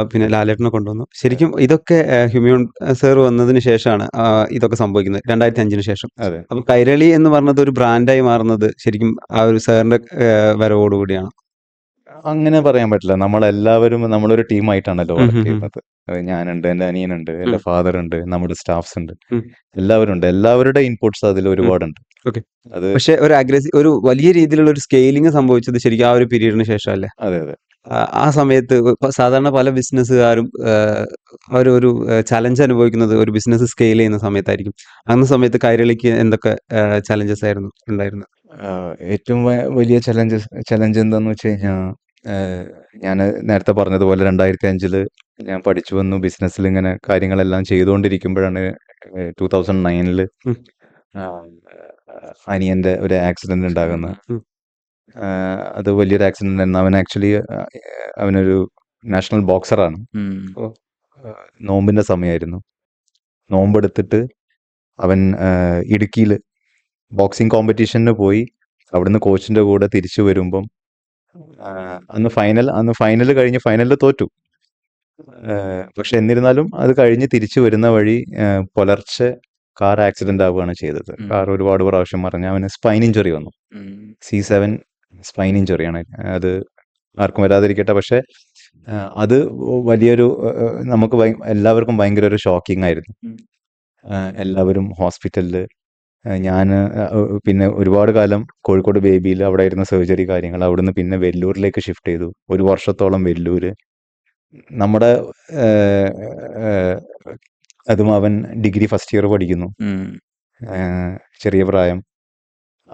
പിന്നെ ലാലേട്ടനെ കൊണ്ടുവന്നു. ശരിക്കും ഇതൊക്കെ ഹ്യൂമൻ സാർ വന്നതിന് ശേഷമാണ് ഇതൊക്കെ സംഭവിക്കുന്നത്, 2005 ശേഷം. അപ്പൊ കൈരളി എന്ന് പറഞ്ഞത് ഒരു ബ്രാൻഡായി മാറുന്നത് ശരിക്കും ആ ഒരു സാറിന്റെ വരവോടുകൂടിയാണ്. അങ്ങനെ പറയാൻ പറ്റില്ല. നമ്മളെല്ലാവരും നമ്മളൊരു ടീമായിട്ടാണല്ലോ വർക്ക് ചെയ്യുന്നത്. ഞാനുണ്ട്, എന്റെ അനിയനുണ്ട്, എന്റെ ഫാദർ ഉണ്ട്, നമ്മുടെ സ്റ്റാഫ്സ് ഉണ്ട്, എല്ലാവരും ഉണ്ട്. എല്ലാവരുടെ ഇൻപുട്സ് അതിൽ ഒരുപാടുണ്ട്. അത് പക്ഷെ ഒരു വലിയ രീതിയിലുള്ള ഒരു സ്കെയിലിംഗ് സംഭവിച്ചത് ശരിക്കും ആ ഒരു പീരീഡിന് ശേഷമല്ലേ? അതെ അതെ. ആ സമയത്ത് സാധാരണ പല ബിസിനസ്സുകാരും ഒരു ചലഞ്ച് അനുഭവിക്കുന്നത് ഒരു ബിസിനസ് സ്കെയിൽ ചെയ്യുന്ന സമയത്തായിരിക്കും. അന്ന സമയത്ത് കൈരളിക്ക് എന്തൊക്കെ ചലഞ്ചസ് ആയിരുന്നു ഉണ്ടായിരുന്നത്? ഏറ്റവും വലിയ ചലഞ്ച് എന്താന്ന് വെച്ച് കഴിഞ്ഞാൽ, ഞാൻ നേരത്തെ പറഞ്ഞതുപോലെ 2005 ഞാൻ പഠിച്ചു വന്നു, ബിസിനസ്സിൽ ഇങ്ങനെ കാര്യങ്ങളെല്ലാം ചെയ്തുകൊണ്ടിരിക്കുമ്പോഴാണ് 2009 അനിയന്റെ ഒരു ആക്സിഡന്റ് ഉണ്ടാകുന്നത്. അത് വലിയൊരു ആക്സിഡന്റ് ആയിരുന്നു. അവൻ ആക്ച്വലി അവനൊരു നാഷണൽ ബോക്സറാണ്. നോമ്പിന്റെ സമയമായിരുന്നു. നോമ്പെടുത്തിട്ട് അവൻ ഇടുക്കിയിൽ ബോക്സിംഗ് കോമ്പറ്റീഷന് പോയി. അവിടുന്ന് കോച്ചിന്റെ കൂടെ തിരിച്ചു വരുമ്പം അന്ന് ഫൈനൽ കഴിഞ്ഞ് ഫൈനലിൽ തോറ്റു. പക്ഷെ എന്നിരുന്നാലും അത് കഴിഞ്ഞ് തിരിച്ചു വരുന്ന വഴി പുലർച്ചെ കാർ ആക്സിഡന്റ് ആവുകയാണ് ചെയ്തത്. കാർ ഒരുപാട് പ്രാവശ്യം മറിഞ്ഞ് അവന് സ്പൈൻ ഇഞ്ചുറി വന്നു. C7 spine ഇഞ്ചുറിയാണ്. അത് ആർക്കും വരാതിരിക്കട്ടെ. പക്ഷെ അത് വലിയൊരു നമുക്ക് എല്ലാവർക്കും ഭയങ്കര ഒരു ഷോക്കിംഗ് ആയിരുന്നു. എല്ലാവരും ഹോസ്പിറ്റലിൽ, ഞാൻ പിന്നെ ഒരുപാട് കാലം കോഴിക്കോട് ബേബിയിൽ അവിടെ ആയിരുന്നു സർജറി കാര്യങ്ങൾ. അവിടുന്ന് പിന്നെ വെല്ലൂരിലേക്ക് ഷിഫ്റ്റ് ചെയ്തു. 1 വർഷത്തോളം വെല്ലൂര്. നമ്മുടെ അതും അവൻ ഡിഗ്രി ഫസ്റ്റ് ഇയർ പഠിക്കുന്നു, ചെറിയ പ്രായം.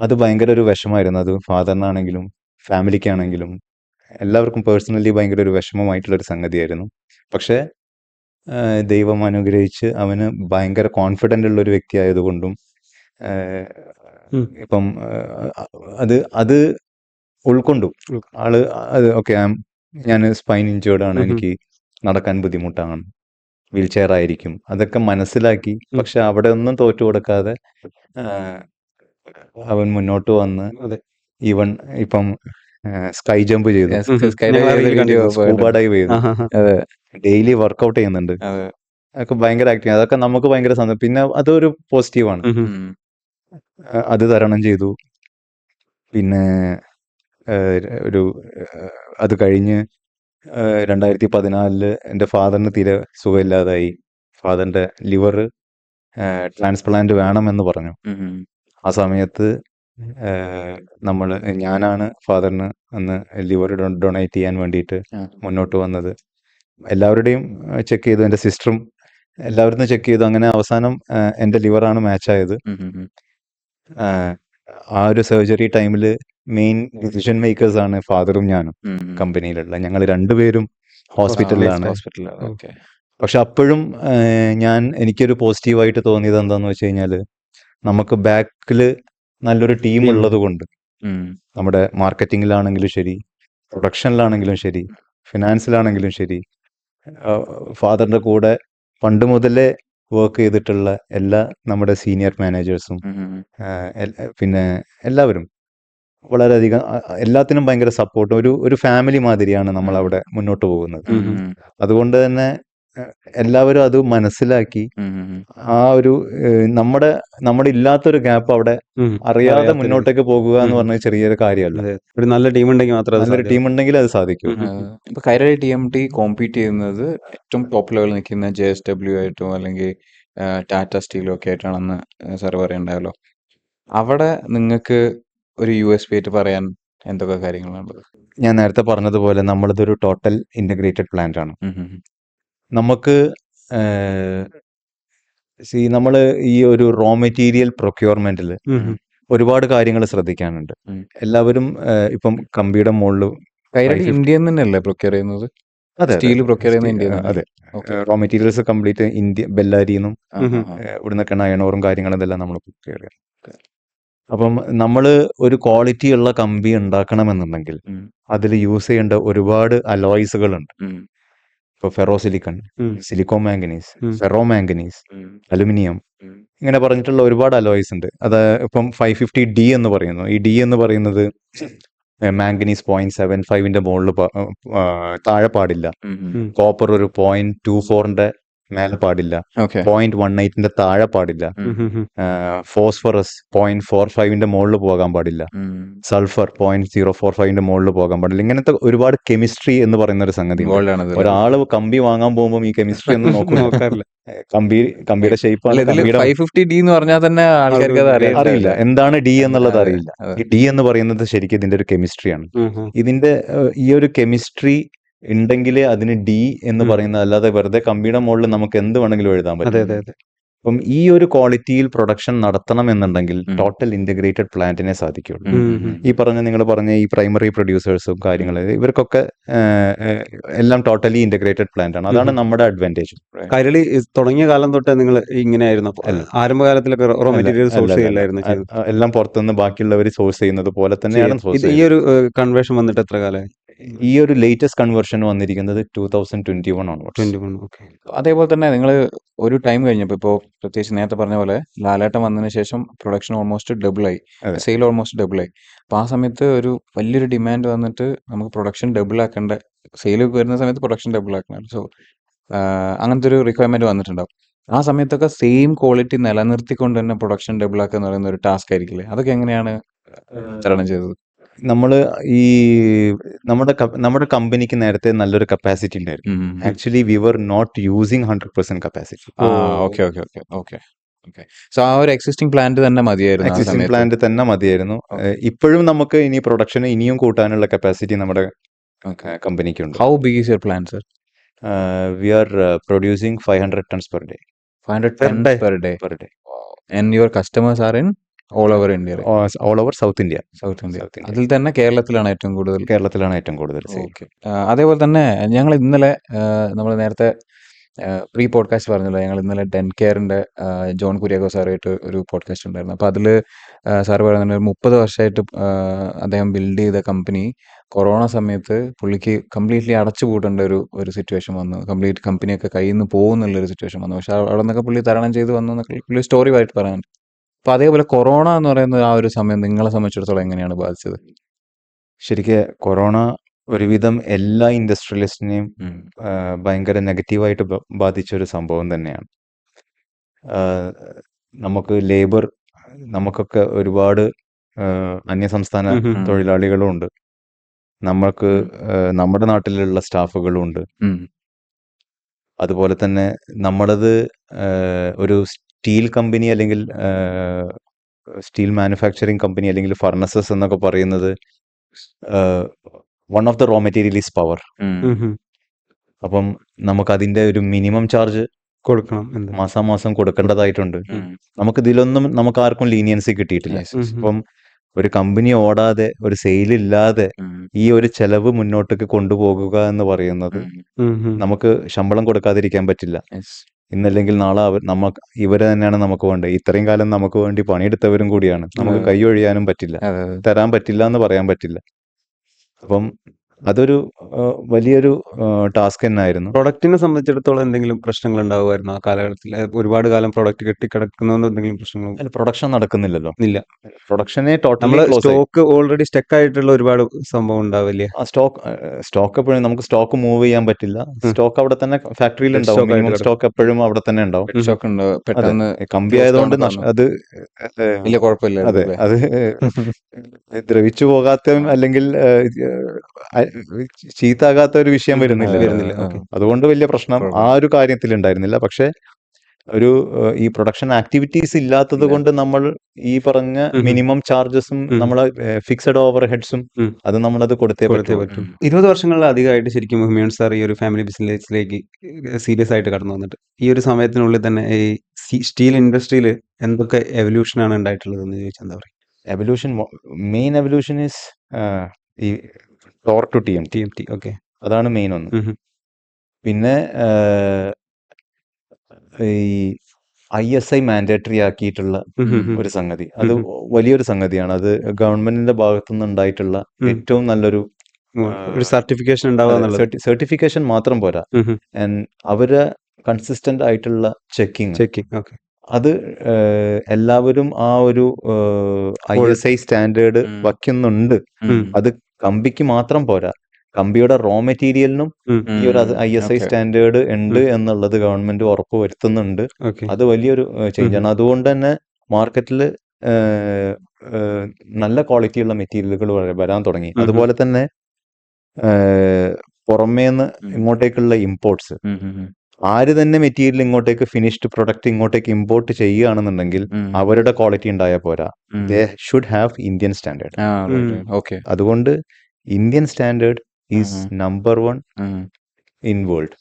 അത് ഭയങ്കര ഒരു വിഷമായിരുന്നു. അത് ഫാദറിനാണെങ്കിലും ഫാമിലിക്കാണെങ്കിലും എല്ലാവർക്കും പേഴ്സണലി ഭയങ്കര ഒരു വിഷമമായിട്ടുള്ളൊരു സംഗതിയായിരുന്നു. പക്ഷേ ദൈവം അനുഗ്രഹിച്ച് അവന് ഭയങ്കര കോൺഫിഡൻ്റ് ഉള്ളൊരു വ്യക്തി ആയതുകൊണ്ടും ഇപ്പം അത് അത് ഉൾക്കൊണ്ടു. ആള് അത് ഓക്കെ, ഞാൻ സ്പൈൻ ഇഞ്ചേർഡ് ആണ്, എനിക്ക് നടക്കാൻ ബുദ്ധിമുട്ടാണ്, വീൽ ചെയർ ആയിരിക്കും, അതൊക്കെ മനസ്സിലാക്കി. പക്ഷെ അവിടെ ഒന്നും തോറ്റു കൊടുക്കാതെ അവൻ മുന്നോട്ട് വന്ന് ഈവൻ ഇപ്പം സ്കൈ ജമ്പ് ചെയ്തു, സ്കൂബ ഡൈവ് ചെയ്തു, ഡെയിലി വർക്കൗട്ട് ചെയ്യുന്നുണ്ട്. അതൊക്കെ ഭയങ്കര ആക്ടിങ്. അതൊക്കെ നമുക്ക് ഭയങ്കര സന്തോഷം. പിന്നെ അതൊരു പോസിറ്റീവാണ്. അത് തരണം ചെയ്തു. പിന്നെ ഒരു അത് കഴിഞ്ഞ് 2014 എൻ്റെ ഫാദറിന് തീരെ സുഖമില്ലാതായി. ഫാദറിൻ്റെ ലിവർ ട്രാൻസ്പ്ലാന്റ് വേണമെന്ന് പറഞ്ഞു. ആ സമയത്ത് ഞാനാണ് ഫാദറിന് അന്ന് ലിവർ ഡൊണേറ്റ് ചെയ്യാൻ വേണ്ടിയിട്ട് മുന്നോട്ട് വന്നത്. എല്ലാവരുടെയും ചെക്ക് ചെയ്തു, എൻ്റെ സിസ്റ്ററും എല്ലാവരും ചെക്ക് ചെയ്തു. അങ്ങനെ അവസാനം എൻ്റെ ലിവറാണ് മാച്ചായത്. ആ ഒരു സർജറി ടൈമിൽ മെയിൻ ഡിസിഷൻ മേക്കേഴ്സ് ആണ് ഫാദറും ഞാനും കമ്പനിയിലുള്ള. ഞങ്ങൾ രണ്ടുപേരും ഹോസ്പിറ്റലിലാണ്. പക്ഷെ അപ്പോഴും എനിക്കൊരു പോസിറ്റീവായിട്ട് തോന്നിയത് എന്താന്ന് വെച്ച് കഴിഞ്ഞാൽ, നമുക്ക് ബാക്കിൽ നല്ലൊരു ടീം ഉള്ളത് കൊണ്ട്, നമ്മുടെ മാർക്കറ്റിങ്ങിലാണെങ്കിലും ശരി, പ്രൊഡക്ഷനിലാണെങ്കിലും ശരി, ഫിനാൻസിലാണെങ്കിലും ശരി, ഫാദറിന്റെ കൂടെ പണ്ട് മുതലേ വർക്ക് ചെയ്തിട്ടുള്ള എല്ലാ നമ്മുടെ സീനിയർ മാനേജേഴ്സും പിന്നെ എല്ലാവരും വളരെയധികം എല്ലാത്തിനും ഭയങ്കര സപ്പോർട്ട്. ഒരു ഫാമിലി മാതിരിയാണ് നമ്മൾ അവിടെ മുന്നോട്ട് പോകുന്നത്. അതുകൊണ്ട് തന്നെ എല്ലാവരും അത് മനസ്സിലാക്കി ആ ഒരു നമ്മുടെ ഇല്ലാത്തൊരു ഗ്യാപ്പ് അവിടെ അറിയാതെ മുന്നോട്ടേക്ക് പോകുക എന്ന് പറഞ്ഞ ചെറിയൊരു കാര്യമല്ല. ഒരു നല്ല ടീം ഉണ്ടെങ്കിൽ മാത്രമേ നല്ലൊരു ടീം ഉണ്ടെങ്കിൽ അത് സാധിക്കും. ഇപ്പൊ കൈരളി TMT കോമ്പീറ്റ് ചെയ്യുന്നത് ഏറ്റവും ടോപ്പ് ലെവലിൽ നിൽക്കുന്ന JSW ആയിട്ടോ അല്ലെങ്കിൽ ടാറ്റ സ്റ്റീലോ ഒക്കെ ആയിട്ടാണെന്ന് സാർ പറയണ്ടായല്ലോ. അവിടെ നിങ്ങൾക്ക് ഒരു USP ആയിട്ട് പറയാൻ എന്തൊക്കെ കാര്യങ്ങളുണ്ട്? ഞാൻ നേരത്തെ പറഞ്ഞതുപോലെ നമ്മളിതൊരു ടോട്ടൽ ഇന്റഗ്രേറ്റഡ് പ്ലാന്റ് ആണ്. നമുക്ക് നമ്മൾ ഈ ഒരു റോ മെറ്റീരിയൽ പ്രൊക്യൂർമെന്റിൽ ഒരുപാട് കാര്യങ്ങൾ ശ്രദ്ധിക്കാനുണ്ട്. എല്ലാവരും ഇപ്പം കമ്പിയുടെ മുകളിൽ കൈരളി ഇന്ത്യയിൽ തന്നെയല്ലേ പ്രൊക്യൂർ ചെയ്യുന്നത്? സ്റ്റീൽ പ്രൊക്യൂർ ചെയ്യുന്ന ഇന്ത്യയിൽ? അതെ, റോ മെറ്റീരിയൽസ് കംപ്ലീറ്റ് ഇന്ത്യ, ബെല്ലാരിന്നും ഇവിടുന്നൊക്കെയാണ് അയണോറും കാര്യങ്ങളും ഇതെല്ലാം നമ്മൾ പ്രൊക്യൂർ ചെയ്യുന്നത്. അപ്പം നമ്മൾ ഒരു ക്വാളിറ്റി ഉള്ള കമ്പി ഉണ്ടാക്കണമെന്നുണ്ടെങ്കിൽ അതിൽ യൂസ് ചെയ്യേണ്ട ഒരുപാട് അലോയ്സുകളുണ്ട്. ഇപ്പോൾ ferrosilicon, silico manganese, ferro manganese, aluminium, ഇങ്ങനെ പറഞ്ഞിട്ടുള്ള ഒരുപാട് അലോയ്സ് ഉണ്ട്. അത് ഇപ്പം 550D എന്ന് പറയുന്നു. ഈ D എന്ന് പറയുന്നത് മാംഗനീസ് 0.75ന്റെ മുകളിൽ താഴെ പാടില്ല. കോപ്പർ ഒരു 0.24ന്റെ മേലെ പാടില്ല. 0.18ന്റെ താഴെ പാടില്ല. ഫോസ്ഫറസ് 0.45ന്റെ മുകളിൽ പോകാൻ പാടില്ല. സൾഫർ 0.045ന്റെ മുകളിൽ പോകാൻ പാടില്ല. ഇങ്ങനത്തെ ഒരുപാട് കെമിസ്ട്രി എന്ന് പറയുന്ന ഒരു സംഗതി. ഒരാള് കമ്പി വാങ്ങാൻ പോകുമ്പോൾ ഈ കെമിസ്ട്രി ഒന്നും നോക്കാറില്ല. കമ്പിയുടെ ഷേപ്പാണ്. 550D എന്ന് പറഞ്ഞാൽ തന്നെ ആൾക്കാർക്ക് അത് അറിയില്ല, എന്താണ് D എന്നുള്ളത് അറിയില്ല. ഈ D എന്ന് പറയുന്നത് ശരിക്കും ഇതിന്റെ ഒരു കെമിസ്ട്രിയാണ്. ഇതിന്റെ ഈ ഒരു കെമിസ്ട്രി ഉണ്ടെങ്കിലേ അതിന് D എന്ന് പറയുന്നത്, അല്ലാതെ വെറുതെ കമ്പിയുടെ മുകളിൽ നമുക്ക് എന്ത് വേണമെങ്കിലും എഴുതാൻ പറ്റും. അപ്പം ഈ ഒരു ക്വാളിറ്റിയിൽ പ്രൊഡക്ഷൻ നടത്തണം എന്നുണ്ടെങ്കിൽ ടോട്ടൽ ഇന്റഗ്രേറ്റഡ് പ്ലാന്റിനെ സാധിക്കുള്ളൂ. നിങ്ങൾ പറഞ്ഞ ഈ പ്രൈമറി പ്രൊഡ്യൂസേഴ്സും കാര്യങ്ങളും ഇവർക്കൊക്കെ എല്ലാം ടോട്ടലി ഇന്റഗ്രേറ്റഡ് പ്ലാന്റ് ആണ്. അതാണ് നമ്മുടെ അഡ്വാൻറ്റേജ്. കൈരളി തുടങ്ങിയ കാലം തൊട്ട് നിങ്ങൾ ഇങ്ങനെയായിരുന്നു? ആരംഭകാലത്തിലൊക്കെ റോ മെറ്റീരിയൽ സോഴ്സ് ചെയ്യില്ലായിരുന്നു? എല്ലാം പുറത്തുനിന്ന് ബാക്കിയുള്ളവർ സോഴ്സ് ചെയ്യുന്നത് പോലെ തന്നെയാണ്. ഈ ഒരു കൺവേർഷൻ വന്നിട്ട് എത്ര കാലമായി? ഈ ഒരു ലേറ്റസ്റ്റ് കൺവേർഷൻ വന്നിരിക്കുന്നത് 2021 ആണ്. അതേപോലെ തന്നെ നിങ്ങൾ ഒരു ടൈം കഴിഞ്ഞപ്പോൾ, ഇപ്പോൾ പ്രത്യേകിച്ച് നേരത്തെ പറഞ്ഞ പോലെ ലാലേട്ടൻ വന്നതിന് ശേഷം പ്രൊഡക്ഷൻ ഓൾമോസ്റ്റ് ഡബിളായി, സെയിൽ ഓൾമോസ്റ്റ് ഡബിളായി. അപ്പോൾ ആ സമയത്ത് ഒരു വലിയൊരു ഡിമാൻഡ് വന്നിട്ട് നമുക്ക് പ്രൊഡക്ഷൻ ഡബിൾ ആക്കേണ്ട, സെയിൽ വരുന്ന സമയത്ത് പ്രൊഡക്ഷൻ ഡബിൾ ആക്കണം. സോ അങ്ങനത്തെ ഒരു റിക്വയർമെന്റ് വന്നിട്ടുണ്ടാവും. ആ സമയത്തൊക്കെ സെയിം ക്വാളിറ്റി നിലനിർത്തിക്കൊണ്ട് തന്നെ പ്രൊഡക്ഷൻ ഡബിൾ ആക്കുക എന്ന് പറയുന്ന ഒരു ടാസ്ക് ആയിരിക്കില്ലേ? അതൊക്കെ എങ്ങനെയാണ് തരണം ചെയ്തത്? നമ്മുടെ കമ്പനിക്ക് നേരത്തെ നല്ലൊരു കപ്പാസിറ്റി ഉണ്ടായിരുന്നു. Actually we were not using 100% capacity. So ആ ഒരു എക്സിസ്റ്റിംഗ് പ്ലാന്റ് തന്നെ മതിയായിരുന്നു. ഇപ്പോഴും നമുക്ക് ഇനി പ്രൊഡക്ഷൻ ഇനിയും കൂട്ടാനുള്ള കപ്പാസിറ്റി നമ്മുടെ കമ്പനിക്കുണ്ട്. How big is your plan, sir? We are producing 500 tons per day. 500 tons per day. And your customers are in all over India, all over south India. South India. South India അതിൽ തന്നെ കേരളത്തിലാണ് ഏറ്റവും കൂടുതൽ. കേരളത്തിലാണ് ഏറ്റവും കൂടുതൽ sale. Okay. അതേപോലെ തന്നെ ഞങ്ങൾ ഇന്നലെ നമ്മൾ നേരത്തെ പ്രീ പോഡ്കാസ്റ്റ് പറഞ്ഞല്ലോ, ഞങ്ങൾ ഇന്നലെ ഡെൻ കെയറിൻ്റെ ജോൺ കുര്യാക്കോ സാറുമായിട്ട് ഒരു പോഡ്കാസ്റ്റ് ഉണ്ടായിരുന്നു. അപ്പോൾ അതിൽ സാറ് പറയുന്നുണ്ട് 30 വർഷമായിട്ട് അദ്ദേഹം ബിൽഡ് ചെയ്ത കമ്പനി കൊറോണ സമയത്ത് പുള്ളിക്ക് കംപ്ലീറ്റ്ലി അടച്ചു പൂട്ടേണ്ട ഒരു സിറ്റുവേഷൻ വന്നു. കംപ്ലീറ്റ് കമ്പനിയൊക്കെ കയ്യിൽ നിന്ന് പോകുന്നുള്ളൊരു സിറ്റുവേഷൻ വന്നു. പക്ഷെ അവിടെ നിന്നൊക്കെ പുള്ളി തരണം ചെയ്ത് വന്നു എന്നൊക്കെ പുള്ളി സ്റ്റോറി ആയിട്ട് പറയാനുണ്ട്. അപ്പോൾ അതേപോലെ കൊറോണ എന്ന് പറയുന്ന ആ ഒരു സമയം നിങ്ങളെ സംബന്ധിച്ചിടത്തോളം എങ്ങനെയാണ് ബാധിച്ചത്? ശരിക്കും കൊറോണ ഒരുവിധം എല്ലാ ഇൻഡസ്ട്രിയലിസ്റ്റിനെയും ഭയങ്കര നെഗറ്റീവായിട്ട് ബാധിച്ച ഒരു സംഭവം തന്നെയാണ്. നമുക്ക് ലേബർ, നമുക്കൊക്കെ ഒരുപാട് അന്യസംസ്ഥാന തൊഴിലാളികളും ഉണ്ട്, നമ്മൾക്ക് നമ്മുടെ നാട്ടിലുള്ള സ്റ്റാഫുകളും ഉണ്ട്. അതുപോലെ തന്നെ നമ്മളത് ഒരു സ്റ്റീൽ കമ്പനി അല്ലെങ്കിൽ സ്റ്റീൽ മാനുഫാക്ചറിങ് കമ്പനി അല്ലെങ്കിൽ ഫർണസസ് എന്നൊക്കെ പറയുന്നത് one of the raw material is power. അപ്പം നമുക്ക് അതിന്റെ ഒരു മിനിമം ചാർജ് കൊടുക്കണം, മാസാമാസം കൊടുക്കേണ്ടതായിട്ടുണ്ട്. നമുക്ക് ഇതിലൊന്നും നമുക്ക് ആർക്കും ലീനിയൻസി കിട്ടിയിട്ടില്ല. അപ്പം ഒരു കമ്പനി ഓടാതെ, ഒരു സെയിൽ ഇല്ലാതെ ഈ ഒരു ചെലവ് മുന്നോട്ടേക്ക് കൊണ്ടുപോകുക എന്ന് പറയുന്നത് നമുക്ക് ശമ്പളം കൊടുക്കാതിരിക്കാൻ പറ്റില്ല. ഇന്നല്ലെങ്കിൽ നാളെ ഇവരെ തന്നെയാണ് നമുക്ക് വേണ്ടത്. ഇത്രയും കാലം നമുക്ക് വേണ്ടി പണിയെടുത്തവരും കൂടിയാണ്. നമുക്ക് കൈ ഒഴിയാനും പറ്റില്ല, തരാൻ പറ്റില്ല എന്ന് പറയാൻ പറ്റില്ല. അപ്പം അതൊരു വലിയൊരു ടാസ്ക് തന്നെയായിരുന്നു. പ്രൊഡക്റ്റിനെ സംബന്ധിച്ചിടത്തോളം എന്തെങ്കിലും പ്രശ്നങ്ങൾ ഉണ്ടാവുമായിരുന്നു ആ കാലഘട്ടത്തിൽ? ഒരുപാട് കാലം പ്രൊഡക്റ്റ് കെട്ടിക്കിടക്കുന്നതുകൊണ്ട് എന്തെങ്കിലും പ്രശ്നങ്ങൾ? അല്ല, പ്രൊഡക്ഷൻ നടക്കുന്നില്ലല്ലോ. ഇല്ല, പ്രൊഡക്ഷനെ നമ്മൾ ടോട്ടലി സ്റ്റോക്ക് ഓൾറെഡി സ്റ്റക്ക് ആയിട്ടുള്ള ഒരുപാട് സംഭവം ഉണ്ടാവില്ലേ? സ്റ്റോക്ക് എപ്പോഴും നമുക്ക് സ്റ്റോക്ക് മൂവ് ചെയ്യാൻ പറ്റില്ല. സ്റ്റോക്ക് അവിടെ തന്നെ ഫാക്ടറിയിൽ ഉണ്ടാവും. മിനിമം സ്റ്റോക്ക് എപ്പോഴും അവിടെ തന്നെ ഉണ്ടാവും. കമ്പി ആയതുകൊണ്ട് അത് വലിയ കുഴപ്പമില്ല. അതെ, അത് ദ്രവിച്ചു പോകാത്ത അല്ലെങ്കിൽ ചീത്താകാത്ത ഒരു വിഷയം വരുന്നില്ല. അതുകൊണ്ട് വലിയ പ്രശ്നം ആ ഒരു കാര്യത്തിൽ ഉണ്ടായിരുന്നില്ല. പക്ഷെ ഒരു ഈ പ്രൊഡക്ഷൻ ആക്ടിവിറ്റീസ് ഇല്ലാത്തത് കൊണ്ട് നമ്മൾ ഈ പറഞ്ഞ മിനിമം ചാർജസും നമ്മളെ ഫിക്സഡ് ഓവർ ഹെഡ്സും അത് നമ്മളത് കൊടുത്തേ പറ്റും. 20 വർഷങ്ങളിലധികമായിട്ട് ശരിക്കും ഹുമയൂൺ സാർ ഈ ഒരു ഫാമിലി ബിസിനസ്സിലേക്ക് സീരിയസ് ആയിട്ട് കടന്നു വന്നിട്ട് ഈ ഒരു സമയത്തിനുള്ളിൽ തന്നെ ഈ സ്റ്റീൽ ഇൻഡസ്ട്രിയിൽ എന്തൊക്കെ എവല്യൂഷനാണ് ഉണ്ടായിട്ടുള്ളത് എന്ന് ചോദിച്ചാൽ എന്താ പറയുക? എവല്യൂഷൻ, മെയിൻ എവല്യൂഷൻ ഈസ് ഈ ടോർ ടു TMT. ഓക്കെ, അതാണ് മെയിൻ ഒന്ന്. പിന്നെ ഈ ISI മാൻഡേറ്ററി ആക്കിയിട്ടുള്ള ഒരു സംഗതി, അത് വലിയൊരു സംഗതിയാണ്. അത് ഗവൺമെന്റിന്റെ ഭാഗത്തുനിന്ന് ഉണ്ടായിട്ടുള്ള ഏറ്റവും നല്ലൊരു സർട്ടിഫിക്കേഷൻ ഉണ്ടാവുക. സർട്ടിഫിക്കേഷൻ മാത്രം പോരാ, അവര് കൺസിസ്റ്റന്റ് ആയിട്ടുള്ള ചെക്കിങ്. അത് എല്ലാവരും ആ ഒരു ISI സ്റ്റാൻഡേർഡ് വയ്ക്കുന്നുണ്ട്. അത് കമ്പിക്ക് മാത്രം പോരാ, കമ്പിയുടെ റോ മെറ്റീരിയലിനും ഈ ഒരു ISI സ്റ്റാൻഡേർഡ് ഉണ്ട് എന്നുള്ളത് ഗവൺമെന്റ് ഉറപ്പ് വരുത്തുന്നുണ്ട്. അത് വലിയൊരു ചേഞ്ചാണ്. അതുകൊണ്ട് തന്നെ മാർക്കറ്റിൽ നല്ല ക്വാളിറ്റിയുള്ള മെറ്റീരിയലുകൾ വരാൻ തുടങ്ങി. അതുപോലെ തന്നെ പുറമേന്ന് ഇങ്ങോട്ടേക്കുള്ള ഇമ്പോർട്ട്സ്, ആര് തന്നെ മെറ്റീരിയൽ ഇങ്ങോട്ടേക്ക് ഫിനിഷ്ഡ് പ്രൊഡക്റ്റ് ഇങ്ങോട്ടേക്ക് ഇമ്പോർട്ട് ചെയ്യുകയാണെന്നുണ്ടെങ്കിൽ അവരുടെ ക്വാളിറ്റി ഉണ്ടായാൽ പോരാ, they should have Indian standard. അതുകൊണ്ട് Indian standard is number 1 in world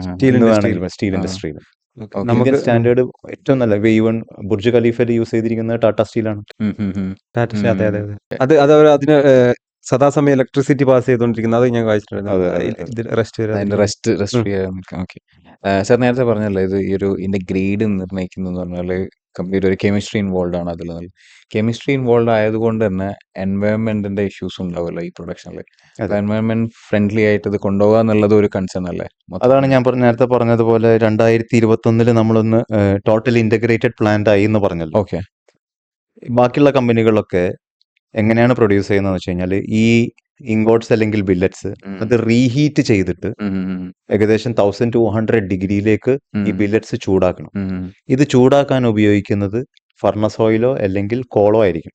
steel ഇൻഡസ്ട്രിയിൽ. ഇന്ത്യൻ സ്റ്റാൻഡേർഡ് ഏറ്റവും നല്ല. ഈവൻ ബുർജ് ഖലീഫയിൽ യൂസ് ചെയ്തിരിക്കുന്നത് ടാറ്റ സ്റ്റീലാണ്. അതിന് സദാസമയം ഇലക്ട്രിസിറ്റി പാസ് ചെയ്തുകൊണ്ടിരിക്കുന്നത് അത് ഞാൻ വായിച്ചിട്ടുണ്ട്. സാർ നേരത്തെ പറഞ്ഞല്ലോ, ഇത് ഈ ഒരു ഇതിന്റെ ഗ്രേഡ് നിർണ്ണയിക്കുന്നതെന്ന് പറഞ്ഞാൽ കംപ്ലീറ്റ് ഒരു കെമിസ്ട്രി ഇൻവോൾവ് ആണ്. അതിൽ കെമിസ്ട്രി ഇൻവോൾവ് ആയതുകൊണ്ട് തന്നെ എൻവയോൺമെന്റിന്റെ ഇഷ്യൂസ് ഉണ്ടാവുമല്ലോ ഈ പ്രൊഡക്ഷനിൽ. എൻവയോൺമെന്റ് ഫ്രണ്ട്ലി ആയിട്ട് ഇത് കൊണ്ടുപോകുക എന്നുള്ളത് ഒരു കൺസേൺ അല്ലേ? അതാണ് ഞാൻ നേരത്തെ പറഞ്ഞതുപോലെ 2021 നമ്മളൊന്ന് ടോട്ടൽ ഇന്റഗ്രേറ്റഡ് പ്ലാന്റ് ആയി എന്ന് പറഞ്ഞല്ലോ. ഓക്കെ. ബാക്കിയുള്ള കമ്പനികളൊക്കെ എങ്ങനെയാണ് പ്രൊഡ്യൂസ് ചെയ്യുന്നതെന്ന് വെച്ച് കഴിഞ്ഞാൽ ഈ ഇങ്കോട്ട്സ് അല്ലെങ്കിൽ ബില്ലറ്റ്സ് അത് റീഹീറ്റ് ചെയ്തിട്ട് ഏകദേശം 1200 ഡിഗ്രിയിലേക്ക് ഈ ബില്ലറ്റ്സ് ചൂടാക്കണം. ഇത് ചൂടാക്കാൻ ഉപയോഗിക്കുന്നത് ഫർണസ് ഓയിലോ അല്ലെങ്കിൽ കോളോ ആയിരിക്കും.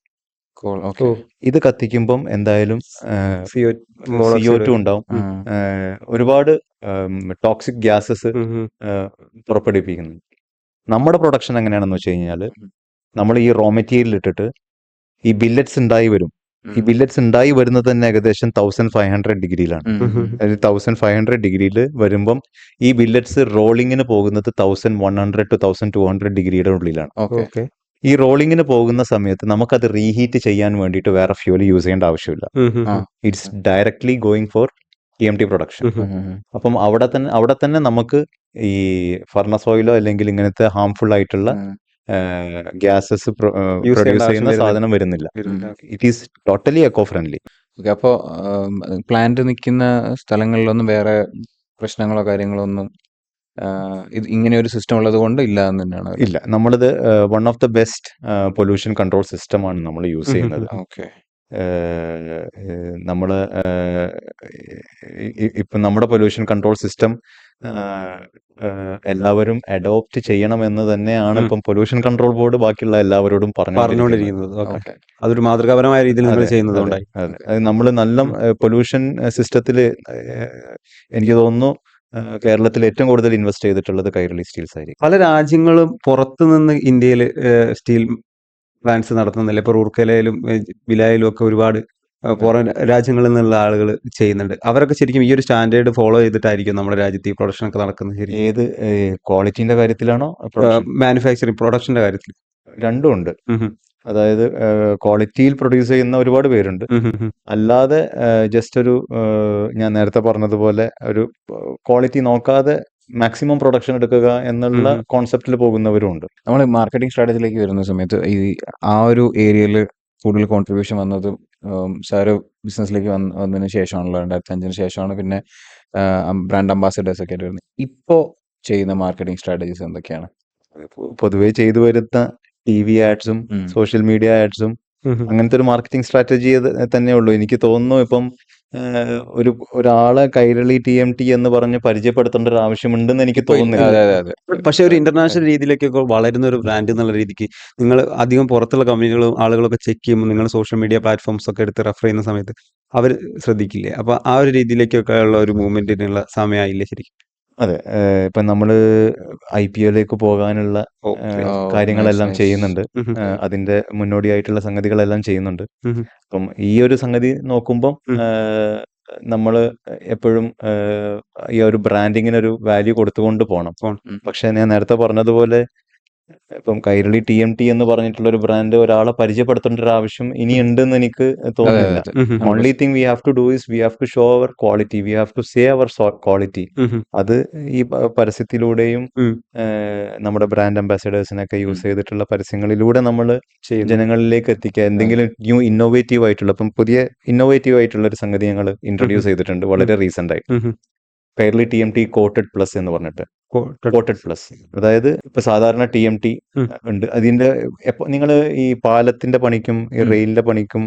ഇത് കത്തിക്കുമ്പം എന്തായാലും CO2 ഉണ്ടാവും, ഒരുപാട് ടോക്സിക് ഗ്യാസസ് പുറപ്പെടുവിപ്പിക്കുന്നു. നമ്മുടെ പ്രൊഡക്ഷൻ എങ്ങനെയാണെന്ന് വെച്ച് കഴിഞ്ഞാൽ നമ്മൾ ഈ റോ മെറ്റീരിയൽ ഇട്ടിട്ട് ഈ ബില്ലറ്റ്സ് ഉണ്ടായി വരും. ഈ ബില്ലറ്റ്സ് ഉണ്ടായി വരുന്നത് തന്നെ ഏകദേശം 1500 ഡിഗ്രിയിലാണ്. അതായത് 1500 ഡിഗ്രിയിൽ വരുമ്പം ഈ ബില്ലറ്റ്സ് റോളിങ്ങിന് പോകുന്നത് 1100 to 1200 ഡിഗ്രിയുടെ ഉള്ളിലാണ്. ഈ റോളിങ്ങിന് പോകുന്ന സമയത്ത് നമുക്കത് റീഹീറ്റ് ചെയ്യാൻ വേണ്ടിയിട്ട് വേറെ ഫ്യൂൽ യൂസ് ചെയ്യേണ്ട ആവശ്യമില്ല. ആ. It's directly going for TMT production. അപ്പം അവിടെ തന്നെ നമുക്ക് ഈ ഫർണസ് ഓയിലോ അല്ലെങ്കിൽ ഇങ്ങനത്തെ ഹാംഫുൾ ആയിട്ടുള്ള ഗ്യാസസ് പ്രൊഡ്യൂസ് ചെയ്യുന്ന സാധനം വരുന്നില്ല. It is totally eco friendly. Okay. അപ്പോൾ പ്ലാന്റ് നിൽക്കുന്ന സ്ഥലങ്ങളിലൊന്നും വേറെ പ്രശ്നങ്ങളോ കാര്യങ്ങളോ ഒന്നും ഇത് ഇങ്ങനെ ഒരു സിസ്റ്റം ഉള്ളത് കൊണ്ട് ഇല്ല എന്ന് തന്നെയാണ്. ഇല്ല, നമ്മളിത് one of the best pollution control സിസ്റ്റമാണ് നമ്മൾ യൂസ് ചെയ്യുന്നത്. ഓക്കെ. നമ്മൾ ഇപ്പം നമ്മുടെ പൊല്യൂഷൻ കൺട്രോൾ സിസ്റ്റം എല്ലാവരും അഡോപ്റ്റ് ചെയ്യണമെന്ന് തന്നെയാണ് ഇപ്പം പൊല്യൂഷൻ കൺട്രോൾ ബോർഡ് ബാക്കിയുള്ള എല്ലാവരോടും പറഞ്ഞുകൊണ്ടിരിക്കുന്നത്. അതൊരു മാതൃകാപരമായ രീതിയിൽ നിങ്ങൾ ചെയ്യുന്നതുകൊണ്ടായി. അതെ, നമ്മൾ നല്ല പൊല്യൂഷൻ സിസ്റ്റത്തിൽ എനിക്ക് തോന്നുന്നു കേരളത്തിൽ ഏറ്റവും കൂടുതൽ ഇൻവെസ്റ്റ് ചെയ്തിട്ടുള്ളത് കൈരളി സ്റ്റീൽസ് ആയിരിക്കും. പല രാജ്യങ്ങളും പുറത്തു നിന്ന് ഇന്ത്യയിൽ സ്റ്റീൽ പ്ലാന്റ്സ് നടത്തുന്നില്ല. ഇപ്പോൾ റൂർക്കേലയിലും വിലായിലും ഒക്കെ ഒരുപാട് പുറം രാജ്യങ്ങളിൽ നിന്നുള്ള ആളുകൾ ചെയ്യുന്നുണ്ട്. അവരൊക്കെ ശരിക്കും ഈ ഒരു സ്റ്റാൻഡേർഡ് ഫോളോ ചെയ്തിട്ടായിരിക്കും നമ്മുടെ രാജ്യത്ത് ഈ പ്രൊഡക്ഷൻ ഒക്കെ നടക്കുന്നത്. ശരി, ഏത് ക്വാളിറ്റിന്റെ കാര്യത്തിലാണോ മാനുഫാക്ചറിങ് പ്രൊഡക്ഷന്റെ കാര്യത്തിൽ? രണ്ടും ഉണ്ട്. അതായത് ക്വാളിറ്റിയിൽ പ്രൊഡ്യൂസ് ചെയ്യുന്ന ഒരുപാട് പേരുണ്ട്. അല്ലാതെ ജസ്റ്റ് ഒരു ഞാൻ നേരത്തെ പറഞ്ഞതുപോലെ ഒരു ക്വാളിറ്റി നോക്കാതെ മാക്സിമം പ്രൊഡക്ഷൻ എടുക്കുക എന്നുള്ള കോൺസെപ്റ്റിൽ പോകുന്നവരും ഉണ്ട്. നമ്മൾ മാർക്കറ്റിംഗ് സ്ട്രാറ്റജിയിലേക്ക് വരുന്ന സമയത്ത് ആ ഒരു ഏരിയയിൽ കൂടുതൽ കോൺട്രിബ്യൂഷൻ വന്നതും സാറ് ബിസിനസ്സിലേക്ക് വന്നതിന് ശേഷമാണല്ലോ. 2005 ശേഷമാണ് പിന്നെ ബ്രാൻഡ് അംബാസിഡേഴ്സ് ഒക്കെ ആയിട്ട് വരുന്നത്. ഇപ്പോൾ ചെയ്യുന്ന മാർക്കറ്റിംഗ് സ്ട്രാറ്റജീസ് എന്തൊക്കെയാണ്? പൊതുവേ ചെയ്തു വരുന്ന TV ആഡ്സും സോഷ്യൽ മീഡിയ ആഡ്സും അങ്ങനത്തെ ഒരു മാർക്കറ്റിംഗ് സ്ട്രാറ്റജി തന്നെ ഉള്ളൂ. എനിക്ക് തോന്നുന്നു ഇപ്പം ഒരാളെ കൈരളി TMT എന്ന് പറഞ്ഞ് പരിചയപ്പെടുത്തേണ്ട ഒരു ആവശ്യമുണ്ടെന്ന് എനിക്ക് തോന്നുന്നില്ല. പക്ഷെ ഒരു ഇന്റർനാഷണൽ രീതിയിലേക്കൊക്കെ വളരുന്ന ഒരു ബ്രാൻഡ് എന്നുള്ള രീതിക്ക് നിങ്ങൾ അധികം പുറത്തുള്ള കമ്പനികളും ആളുകളൊക്കെ ചെക്ക് ചെയ്യുമ്പോൾ നിങ്ങൾ സോഷ്യൽ മീഡിയ പ്ലാറ്റ്ഫോംസ് ഒക്കെ എടുത്ത് റെഫർ ചെയ്യുന്ന സമയത്ത് അവർ ശ്രദ്ധിക്കില്ലേ? അപ്പൊ ആ ഒരു രീതിയിലേക്കൊക്കെ ഉള്ള ഒരു മൂവ്മെന്റിനുള്ള സമയമായില്ലേ ശരിക്കും? അതെ, ഇപ്പം നമ്മള് IPOയിലേക്ക് പോകാനുള്ള കാര്യങ്ങളെല്ലാം ചെയ്യുന്നുണ്ട്. അതിന്റെ മുന്നോടിയായിട്ടുള്ള സംഗതികളെല്ലാം ചെയ്യുന്നുണ്ട്. അപ്പം ഈ ഒരു സംഗതി നോക്കുമ്പം നമ്മൾ എപ്പോഴും ഈ ഒരു ബ്രാൻഡിങ്ങിനൊരു വാല്യൂ കൊടുത്തുകൊണ്ട് പോകണം. പക്ഷെ ഞാൻ നേരത്തെ പറഞ്ഞതുപോലെ ഇപ്പം കൈരളി TMT എന്ന് പറഞ്ഞിട്ടുള്ള ഒരു ബ്രാൻഡ് ഒരാളെ പരിചയപ്പെടുത്തേണ്ട ഒരു ആവശ്യം ഇനി ഉണ്ടെന്ന് എനിക്ക് തോന്നുന്നില്ല. Only thing we have to do is we have to show our quality, we have to say our quality. അത് ഈ പരസ്യത്തിലൂടെയും നമ്മുടെ ബ്രാൻഡ് അംബാസഡേഴ്സിനൊക്കെ യൂസ് ചെയ്തിട്ടുള്ള പരസ്യങ്ങളിലൂടെ നമ്മൾ ജനങ്ങളിലേക്ക് എത്തിക്കുക. എന്തെങ്കിലും ന്യൂ ഇന്നോവേറ്റീവ് ആയിട്ടുള്ള, ഇപ്പം പുതിയ ഇന്നോവേറ്റീവ് ആയിട്ടുള്ള ഒരു സംഗതി ഞങ്ങൾ ഇൻട്രൊഡ്യൂസ് ചെയ്തിട്ടുണ്ട് വളരെ റീസെന്റ് ആയിട്ട്. കൈരളി TMT കോട്ടഡ് പ്ലസ് എന്ന് പറഞ്ഞിട്ട്. കോട്ടഡ് പ്ലസ് അതായത് ഇപ്പൊ സാധാരണ TMT ഉണ്ട്. അതിന്റെ നിങ്ങൾ ഈ പാലത്തിന്റെ പണിക്കും ഈ റെയിലിന്റെ പണിക്കും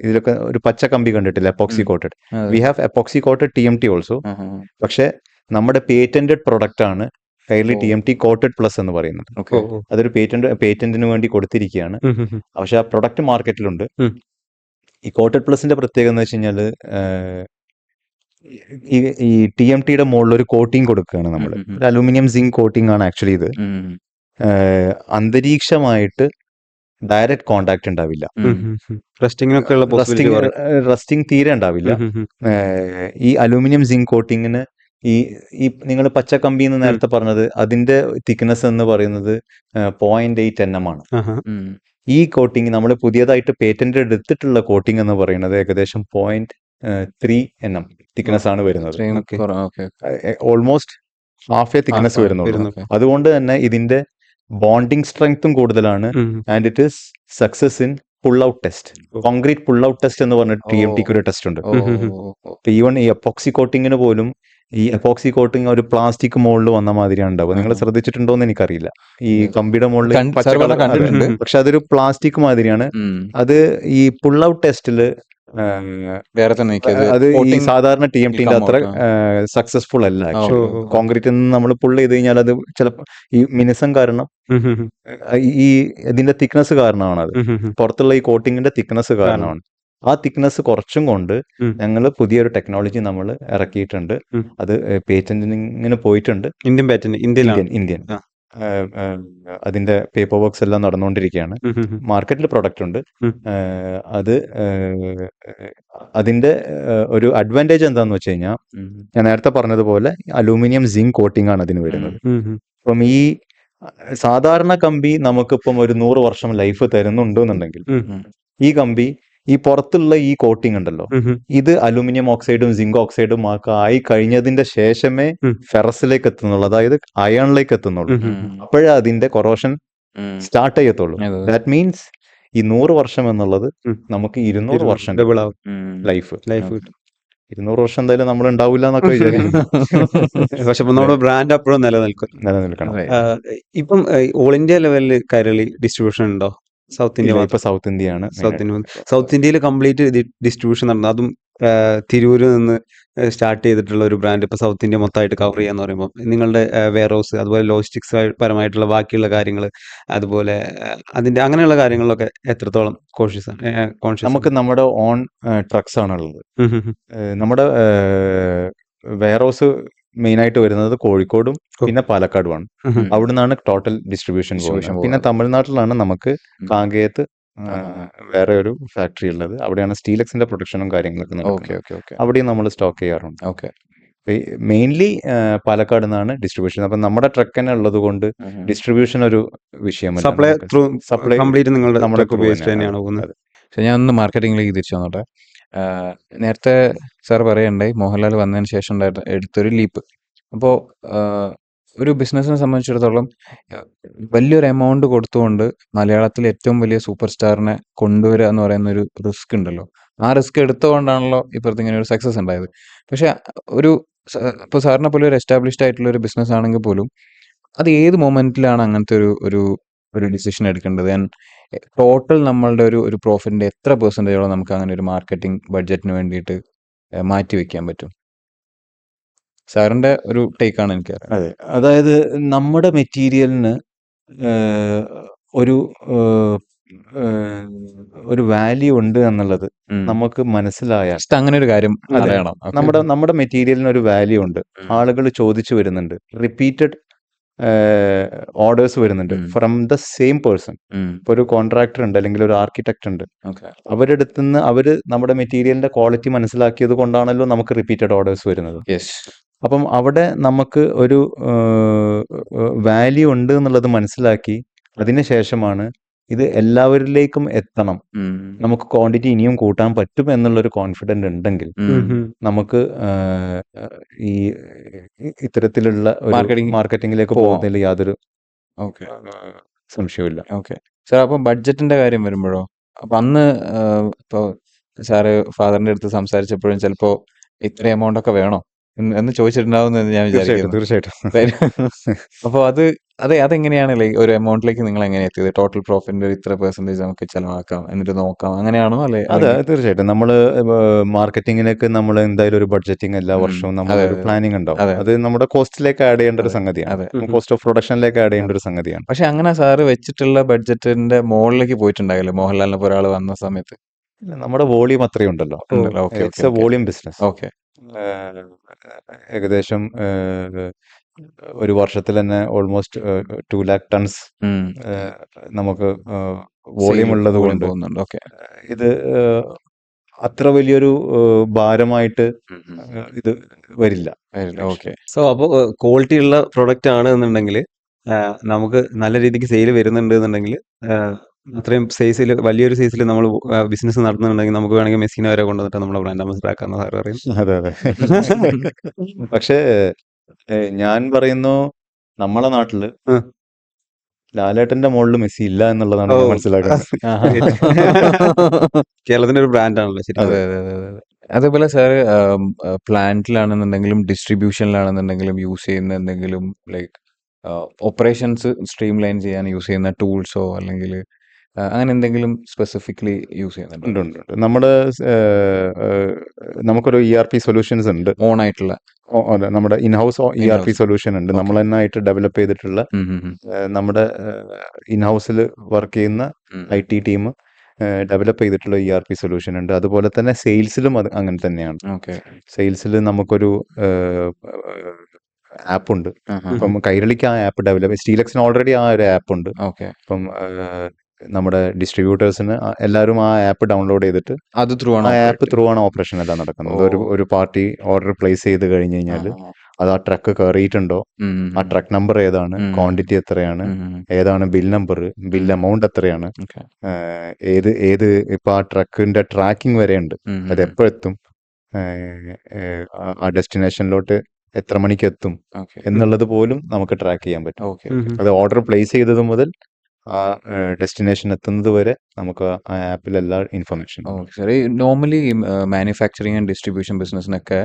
ഇതിലൊക്കെ ഒരു പച്ച കമ്പി കണ്ടിട്ടില്ല, epoxy coated. We have epoxy coated TMT also. പക്ഷെ നമ്മുടെ പേറ്റന്റഡ് പ്രൊഡക്റ്റ് ആണ് കൈരളി TMT കോട്ടഡ് പ്ലസ് എന്ന് പറയുന്നത്. അതൊരു പേറ്റന്റിന് വേണ്ടി കൊടുത്തിരിക്കുകയാണ്. പക്ഷെ ആ പ്രൊഡക്റ്റ് മാർക്കറ്റിലുണ്ട്. ഈ കോട്ടഡ് പ്ലസിന്റെ പ്രത്യേകത എന്ന് വെച്ച് കഴിഞ്ഞാല് ഈ TMTയുടെ മുകളിൽ ഒരു കോട്ടിംഗ് കൊടുക്കുകയാണ് നമ്മൾ. ഒരു അലൂമിനിയം സിങ്ക് കോട്ടിംഗ് ആണ് ആക്ച്വലി ഇത്. അന്തരീക്ഷമായിട്ട് ഡയറക്റ്റ് കോണ്ടാക്ട് ഉണ്ടാവില്ല. റസ്റ്റിംഗ് തീരെ ഉണ്ടാവില്ല. ഈ അലൂമിനിയം സിങ്ക് കോട്ടിങ്ങിന് ഈ നിങ്ങൾ പച്ച കമ്പി എന്ന് നേരത്തെ പറഞ്ഞത് അതിന്റെ തിക്നെസ് എന്ന് പറയുന്നത് 0.8 mm ആണ്. ഈ കോട്ടിങ് നമ്മൾ പുതിയതായിട്ട് പേറ്റന്റ് എടുത്തിട്ടുള്ള കോട്ടിംഗ് എന്ന് പറയുന്നത് ഏകദേശം 0.3 mm തിക്നെസ് ആണ് വരുന്നത്. ഓൾമോസ്റ്റ് ഹാഫ് എ തിക്നെസ് വരുന്നുള്ളൂ. അതുകൊണ്ട് തന്നെ ഇതിന്റെ ബോണ്ടിങ് സ്ട്രെങ്ത്തും കൂടുതലാണ്. And it is success in pull out test. Concrete pull out test എന്ന് പറഞ്ഞിട്ട് TMTക്ക് ഒരു ടെസ്റ്റ് ഉണ്ട്. ഈവൺ ഈ എപ്പോക്സി കോട്ടിങ്ങിന് പോലും ഈ എപ്പോക്സി കോട്ടിങ് ഒരു പ്ലാസ്റ്റിക് മോളിൽ വന്ന മാതിരിയാണ് ഉണ്ടാവുക. നിങ്ങൾ ശ്രദ്ധിച്ചിട്ടുണ്ടോ എന്ന് എനിക്കറിയില്ല. ഈ കമ്പിയുടെ മുകളിൽ പക്ഷെ അതൊരു പ്ലാസ്റ്റിക് മാതിരിയാണ്. അത് ഈ പുൾ ഔട്ട് ടെസ്റ്റില് അത് ഈ സാധാരണ TMTന്റെ അത്ര സക്സസ്ഫുൾ അല്ല. കോൺക്രീറ്റിൽ നിന്ന് നമ്മൾ പുൾ ചെയ്ത് കഴിഞ്ഞാൽ അത് ചിലപ്പോൾ ഈ മിനുസം കാരണം ഈ ഇതിന്റെ തിക്നെസ് കാരണമാണ്. അത് പുറത്തുള്ള ഈ കോട്ടിങ്ങിന്റെ തിക്നെസ് കാരണമാണ്. ആ തിക്നെസ് കുറച്ചും കൊണ്ട് ഞങ്ങൾ പുതിയൊരു ടെക്നോളജി നമ്മൾ ഇറക്കിയിട്ടുണ്ട്. അത് പേറ്റന്റിങ്ങിന് പോയിട്ടുണ്ട്. ഇന്ത്യൻ അതിന്റെ പേപ്പർ വർക്ക്സ് എല്ലാം നടന്നുകൊണ്ടിരിക്കുകയാണ്. മാർക്കറ്റിൽ പ്രൊഡക്റ്റ് ഉണ്ട്. അത് അതിന്റെ ഒരു അഡ്വാൻറ്റേജ് എന്താന്ന് വെച്ച് കഴിഞ്ഞാൽ ഞാൻ നേരത്തെ പറഞ്ഞതുപോലെ അലൂമിനിയം സിങ്ക് കോട്ടിംഗ് ആണ് അതിന് വരുന്നത്. അപ്പം ഈ സാധാരണ കമ്പി നമുക്കിപ്പം ഒരു 100 വർഷം ലൈഫ് തരുന്നുണ്ടെന്നുണ്ടെങ്കിൽ ഈ കമ്പി ഈ പുറത്തുള്ള ഈ കോട്ടിംഗ് ഉണ്ടല്ലോ, ഇത് അലുമിനിയം ഓക്സൈഡും സിങ്ക് ഓക്സൈഡും ഒക്കെ ആയി കഴിഞ്ഞതിന്റെ ശേഷമേ ഫെറസിലേക്ക് എത്തുന്നുള്ളൂ, അതായത് അയണിലേക്ക് എത്തുന്നുള്ളൂ. അപ്പോഴേ അതിന്റെ കൊറോഷൻ സ്റ്റാർട്ട് ചെയ്യത്തുള്ളൂ. ദാറ്റ് മീൻസ് ഈ 100 വർഷം എന്നുള്ളത് നമുക്ക് 200 വർഷം ലൈഫ്. 200 വർഷം എന്തായാലും നമ്മൾ ഉണ്ടാവില്ല എന്നൊക്കെ വിചാരിക്കും. പക്ഷെ നമ്മുടെ ബ്രാൻഡ് അപ്പോഴും നിലനിൽക്കണം. ഇപ്പം ഓൾ ഇന്ത്യ ലെവലിൽ കൈരളി ഡിസ്ട്രിബ്യൂഷൻ ഉണ്ടോ? സൗത്ത് ഇന്ത്യ ഇപ്പൊ സൗത്ത് ഇന്ത്യയാണ്. സൗത്ത് ഇന്ത്യയിൽ കംപ്ലീറ്റ് ഡിസ്ട്രിബ്യൂഷൻ നടന്നത്, അതും തിരൂരിൽ നിന്ന് സ്റ്റാർട്ട് ചെയ്തിട്ടുള്ള ഒരു ബ്രാൻഡ് ഇപ്പൊ സൗത്ത് ഇന്ത്യ മൊത്തമായിട്ട് കവർ ചെയ്യാന്ന് പറയുമ്പോൾ നിങ്ങളുടെ വെയർ ഹൗസ്, അതുപോലെ ലോജിസ്റ്റിക്സ് പരമായിട്ടുള്ള ബാക്കിയുള്ള കാര്യങ്ങൾ, അതുപോലെ അതിന്റെ അങ്ങനെയുള്ള കാര്യങ്ങളിലൊക്കെ എത്രത്തോളം കോൺഷ്യസ്? നമുക്ക് നമ്മുടെ ഓൺ ട്രക്സ് ആണുള്ളത്. നമ്മുടെ വെയർ ഹൗസ് മെയിൻ ആയിട്ട് വരുന്നത് കോഴിക്കോടും പിന്നെ പാലക്കാടുമാണ്. അവിടുന്നാണ് ടോട്ടൽ ഡിസ്ട്രിബ്യൂഷൻ പോകുന്നത്. പിന്നെ തമിഴ്നാട്ടിലാണ് നമുക്ക് കാങ്കയത്ത് വേറെ ഒരു ഫാക്ടറി ഉള്ളത്. അവിടെയാണ് സ്റ്റീലക്സിന്റെ പ്രൊഡക്ഷനും കാര്യങ്ങളൊക്കെ നടക്കുന്നത്. അവിടെയും നമ്മൾ സ്റ്റോക്ക് ചെയ്യാറുണ്ട്. മെയിൻലി പാലക്കാട് നിന്നാണ് ഡിസ്ട്രിബ്യൂഷൻ. അപ്പൊ നമ്മുടെ ട്രക്ക് തന്നെ ഉള്ളത് കൊണ്ട് ഡിസ്ട്രിബ്യൂഷൻ ഒരു വിഷയമല്ല. സപ്ലൈ കംപ്ലീറ്റ് നമ്മുടെ ഉപയോഗിച്ചിട്ട് പോകുന്നത്. ഞാൻ ഒന്ന് മാർക്കറ്റിംഗിലേക്ക് തിരിച്ചു വന്നോട്ടെ. നേരത്തെ സാർ പറയണ്ടായി മോഹൻലാൽ വന്നതിന് ശേഷം എടുത്തൊരു ലീപ്പ്. അപ്പോൾ ഒരു ബിസിനസ്സിനെ സംബന്ധിച്ചിടത്തോളം വലിയൊരു എമൗണ്ട് കൊടുത്തുകൊണ്ട് മലയാളത്തിലെ ഏറ്റവും വലിയ സൂപ്പർ സ്റ്റാറിനെ കൊണ്ടുവരിക എന്ന് പറയുന്ന ഒരു റിസ്ക് ഉണ്ടല്ലോ. ആ റിസ്ക് എടുത്തുകൊണ്ടാണല്ലോ ഇപ്പോഴത്തെ ഇങ്ങനെ ഒരു സക്സസ് ഉണ്ടായത്. പക്ഷെ ഇപ്പോൾ സാറിനെ പോലെ ഒരു എസ്റ്റാബ്ലിഷ്ഡ് ആയിട്ടുള്ള ഒരു ബിസിനസ് ആണെങ്കിൽ പോലും അത് ഏത് മൊമെന്റിലാണ് അങ്ങനത്തെ ഒരു ഡിസിഷൻ എടുക്കേണ്ടത്? ടോട്ടൽ നമ്മളുടെ ഒരു പ്രോഫിറ്റിന്റെ എത്ര പെർസെന്റേജോളം നമുക്ക് അങ്ങനെ ഒരു മാർക്കറ്റിംഗ് ബഡ്ജറ്റിന് വേണ്ടിയിട്ട് മാറ്റി വെക്കാൻ പറ്റും? സാറിന്റെ ഒരു ടേക്കാണ് എനിക്കറിയാം. അതെ, അതായത് നമ്മുടെ മെറ്റീരിയലിന് ഒരു വാല്യൂ ഉണ്ട് എന്നുള്ളത് നമുക്ക് മനസ്സിലായാൽ, അങ്ങനെ ഒരു കാര്യം അറിയണം. നമ്മുടെ മെറ്റീരിയലിന് ഒരു വാല്യൂ ഉണ്ട്, ആളുകൾ ചോദിച്ചു വരുന്നുണ്ട്, റിപ്പീറ്റഡ് ഓർഡേഴ്സ് വരുന്നുണ്ട് ഫ്രം ദ സെയിം പേഴ്സൺ. ഇപ്പൊ ഒരു കോൺട്രാക്ടർ ഉണ്ട്, അല്ലെങ്കിൽ ഒരു ആർക്കിടെക്ട് ഉണ്ട്, അവരുടെ അടുത്തുനിന്ന് അവര് നമ്മുടെ മെറ്റീരിയലിന്റെ ക്വാളിറ്റി മനസ്സിലാക്കിയത് കൊണ്ടാണല്ലോ നമുക്ക് റിപ്പീറ്റഡ് ഓർഡേഴ്സ് വരുന്നത്. അപ്പം അവിടെ നമുക്ക് ഒരു വാല്യൂ ഉണ്ട് എന്നുള്ളത് മനസ്സിലാക്കി അതിനുശേഷമാണ് ഇത് എല്ലാവരിലേക്കും എത്തണം, നമുക്ക് ക്വാണ്ടിറ്റി ഇനിയും കൂട്ടാൻ പറ്റും എന്നുള്ളൊരു കോൺഫിഡൻറ് ഉണ്ടെങ്കിൽ നമുക്ക് ഈ ഇത്തരത്തിലുള്ള മാർക്കറ്റിംഗിലേക്ക് പോകുന്നതിൽ യാതൊരു സംശയമില്ല. സാർ, അപ്പം ബഡ്ജറ്റിന്റെ കാര്യം വരുമ്പോഴോ? അപ്പൊ അന്ന് ഇപ്പൊ സാറ് ഫാദറിന്റെ അടുത്ത് സംസാരിച്ചപ്പോഴും ചിലപ്പോ ഇത്ര എമൗണ്ട് ഒക്കെ വേണോ എന്ന് ചോദിച്ചിട്ടുണ്ടാവും എന്ന് ഞാൻ വിചാരിക്കുന്നു. തീർച്ചയായിട്ടും. അപ്പൊ അതെങ്ങനെയാണ് ഒരു എമൗണ്ടിലേക്ക് നിങ്ങൾ എങ്ങനെ എത്തിയത്? ടോട്ടൽ പ്രോഫിറ്റിന്റെ ഇത്ര പെർസെന്റേജ് നമുക്ക് ചെലവാക്കാം എന്നിട്ട് നോക്കാം, അങ്ങനെയാണോ? അതെ, തീർച്ചയായിട്ടും. നമ്മള് മാർക്കറ്റിംഗിലേക്ക് നമ്മൾ എന്തായാലും ഒരു ബഡ്ജറ്റിംഗ് എല്ലാ വർഷവും നമ്മളൊരു പ്ലാനിങ് ഉണ്ടാവും. അത് നമ്മുടെ കോസ്റ്റിലേക്ക് ആഡ് ചെയ്യേണ്ട ഒരു സംഗതിയാണ്, കോസ്റ്റ് ഓഫ് പ്രൊഡക്ഷനിലേക്ക് ആഡ് ചെയ്യേണ്ട ഒരു സംഗതിയാണ്. പക്ഷെ അങ്ങനെ സാറ് വെച്ചിട്ടുള്ള ബഡ്ജറ്റിന്റെ മുകളിലേക്ക് പോയിട്ടുണ്ടായില്ലേ മോഹൻലാലിനെ പോലെ ഒരാൾ വന്ന സമയത്ത്? നമ്മുടെ വോളിയം അത്രയും ഉണ്ടല്ലോ. It's A volume business. ഏകദേശം ഒരു വർഷത്തിൽ തന്നെ ഓൾമോസ്റ്റ് 2 lakh tons നമുക്ക് വോളിയം ഉള്ളത് കൊണ്ട് ഇത് അത്ര വലിയൊരു ഭാരമായിട്ട് ഇത് വരില്ല. സോ അപ്പോൾ ക്വാളിറ്റി ഉള്ള പ്രൊഡക്റ്റ് ആണ് എന്നുണ്ടെങ്കിൽ, നമുക്ക് നല്ല രീതിക്ക് സെയിൽ വരുന്നുണ്ട് എന്നുണ്ടെങ്കിൽ, അത്രയും സൈസിൽ വലിയൊരു സൈസിൽ നമ്മൾ ബിസിനസ് നടത്തുന്നുണ്ടെങ്കിൽ നമുക്ക് വേണമെങ്കിൽ മെസ്സിനെ വരെ കൊണ്ടുവന്നിട്ട് നമ്മുടെ ബ്രാൻഡ് അംബാസഡർ ആക്കാന്ന് സാർ പറയും. അതെ. പക്ഷേ ഞാൻ പറയുന്നു, നമ്മളെ നാട്ടില് ലാലേട്ടന്റെ മുകളിൽ മെസ്സി ഇല്ല എന്നുള്ളതാണ് ഞാൻ മനസ്സിലാക്കുന്നത്. കേരളത്തിന്റെ ഒരു ബ്രാൻഡാണല്ലോ. ശരി. അതേപോലെ സാറ് പ്ലാന്റിലാണെന്നുണ്ടെങ്കിലും ഡിസ്ട്രിബ്യൂഷനിലാണെന്നുണ്ടെങ്കിലും യൂസ് ചെയ്യുന്ന എന്തെങ്കിലും ലൈക്ക് ഓപ്പറേഷൻസ് സ്ട്രീം ലൈൻ ചെയ്യാൻ യൂസ് ചെയ്യുന്ന ടൂൾസോ അല്ലെങ്കിൽ അങ്ങനെ എന്തെങ്കിലും സ്പെസിഫിക്കലി യൂസ് ചെയ്യുന്നുണ്ട്? ഉണ്ട്. നമുക്കൊരു ERP സൊല്യൂഷൻസ് ഉണ്ട്, ഓൺ ആയിട്ടുള്ള. നമ്മുടെ ഇൻഹൗസ് ERP സൊല്യൂഷൻ ഉണ്ട്, നമ്മൾ തന്നെ ആയിട്ട് ഡെവലപ്പ് ചെയ്തിട്ടുള്ള. നമ്മുടെ ഇൻഹൗസിൽ വർക്ക് ചെയ്യുന്ന IT ടീം ഡെവലപ്പ് ചെയ്തിട്ടുള്ള ERP സൊല്യൂഷൻ ഉണ്ട്. അതുപോലെ തന്നെ സെയിൽസിലും അത് അങ്ങനെ തന്നെയാണ്. സെയിൽസിൽ നമുക്കൊരു ആപ്പ് ഉണ്ട്. ഇപ്പം കൈരളിക്ക് ആ ആപ്പ് ഡെവലപ്പ്, സ്റ്റീലക്സിന് ഓൾറെഡി ആ ഒരു ആപ്പ് ഉണ്ട്. അപ്പം നമ്മുടെ ഡിസ്ട്രിബ്യൂട്ടേഴ്സിന് എല്ലാവരും ആ ആപ്പ് ഡൗൺലോഡ് ചെയ്തിട്ട് ആ ആപ്പ് ത്രൂ ആണ് ഓപ്പറേഷൻ എല്ലാം നടക്കുന്നത്. ഒരു പാർട്ടി ഓർഡർ പ്ലേസ് ചെയ്ത് കഴിഞ്ഞ് കഴിഞ്ഞാൽ അത് ആ ട്രക്ക് കയറിയിട്ടുണ്ടോ, ഉം, ആ ട്രക്ക് നമ്പർ ഏതാണ്, ഉം, ക്വാണ്ടിറ്റി എത്രയാണ്, ഉം, ഉം, ഏതാണ് ബിൽ നമ്പർ, ബിൽ എമൗണ്ട് എത്രയാണ്, okay. ഏത് ഏത് ഇപ്പൊ ആ ട്രക്കിന്റെ ട്രാക്കിംഗ് വരെ ഉണ്ട്. ഉം, അത് ഉം, എപ്പോ എത്തും, ആ ഡെസ്റ്റിനേഷനിലോട്ട് എത്ര മണിക്ക് എത്തും okay, എന്നുള്ളത് പോലും നമുക്ക് ട്രാക്ക് ചെയ്യാൻ പറ്റും. okay, okay. അത് ഓർഡർ പ്ലേസ് ചെയ്തത് മുതൽ ആ ഡെസ്റ്റിനേഷൻ എത്തുന്നത് വരെ നമുക്ക് ആ ആപ്പിൽ എല്ലാ ഇൻഫർമേഷൻ ഓക്കെ സാർ. ഈ നോർമലി മാനുഫാക്ചറിങ് ആൻഡ് ഡിസ്ട്രിബ്യൂഷൻ ബിസിനസ്സിനൊക്കെ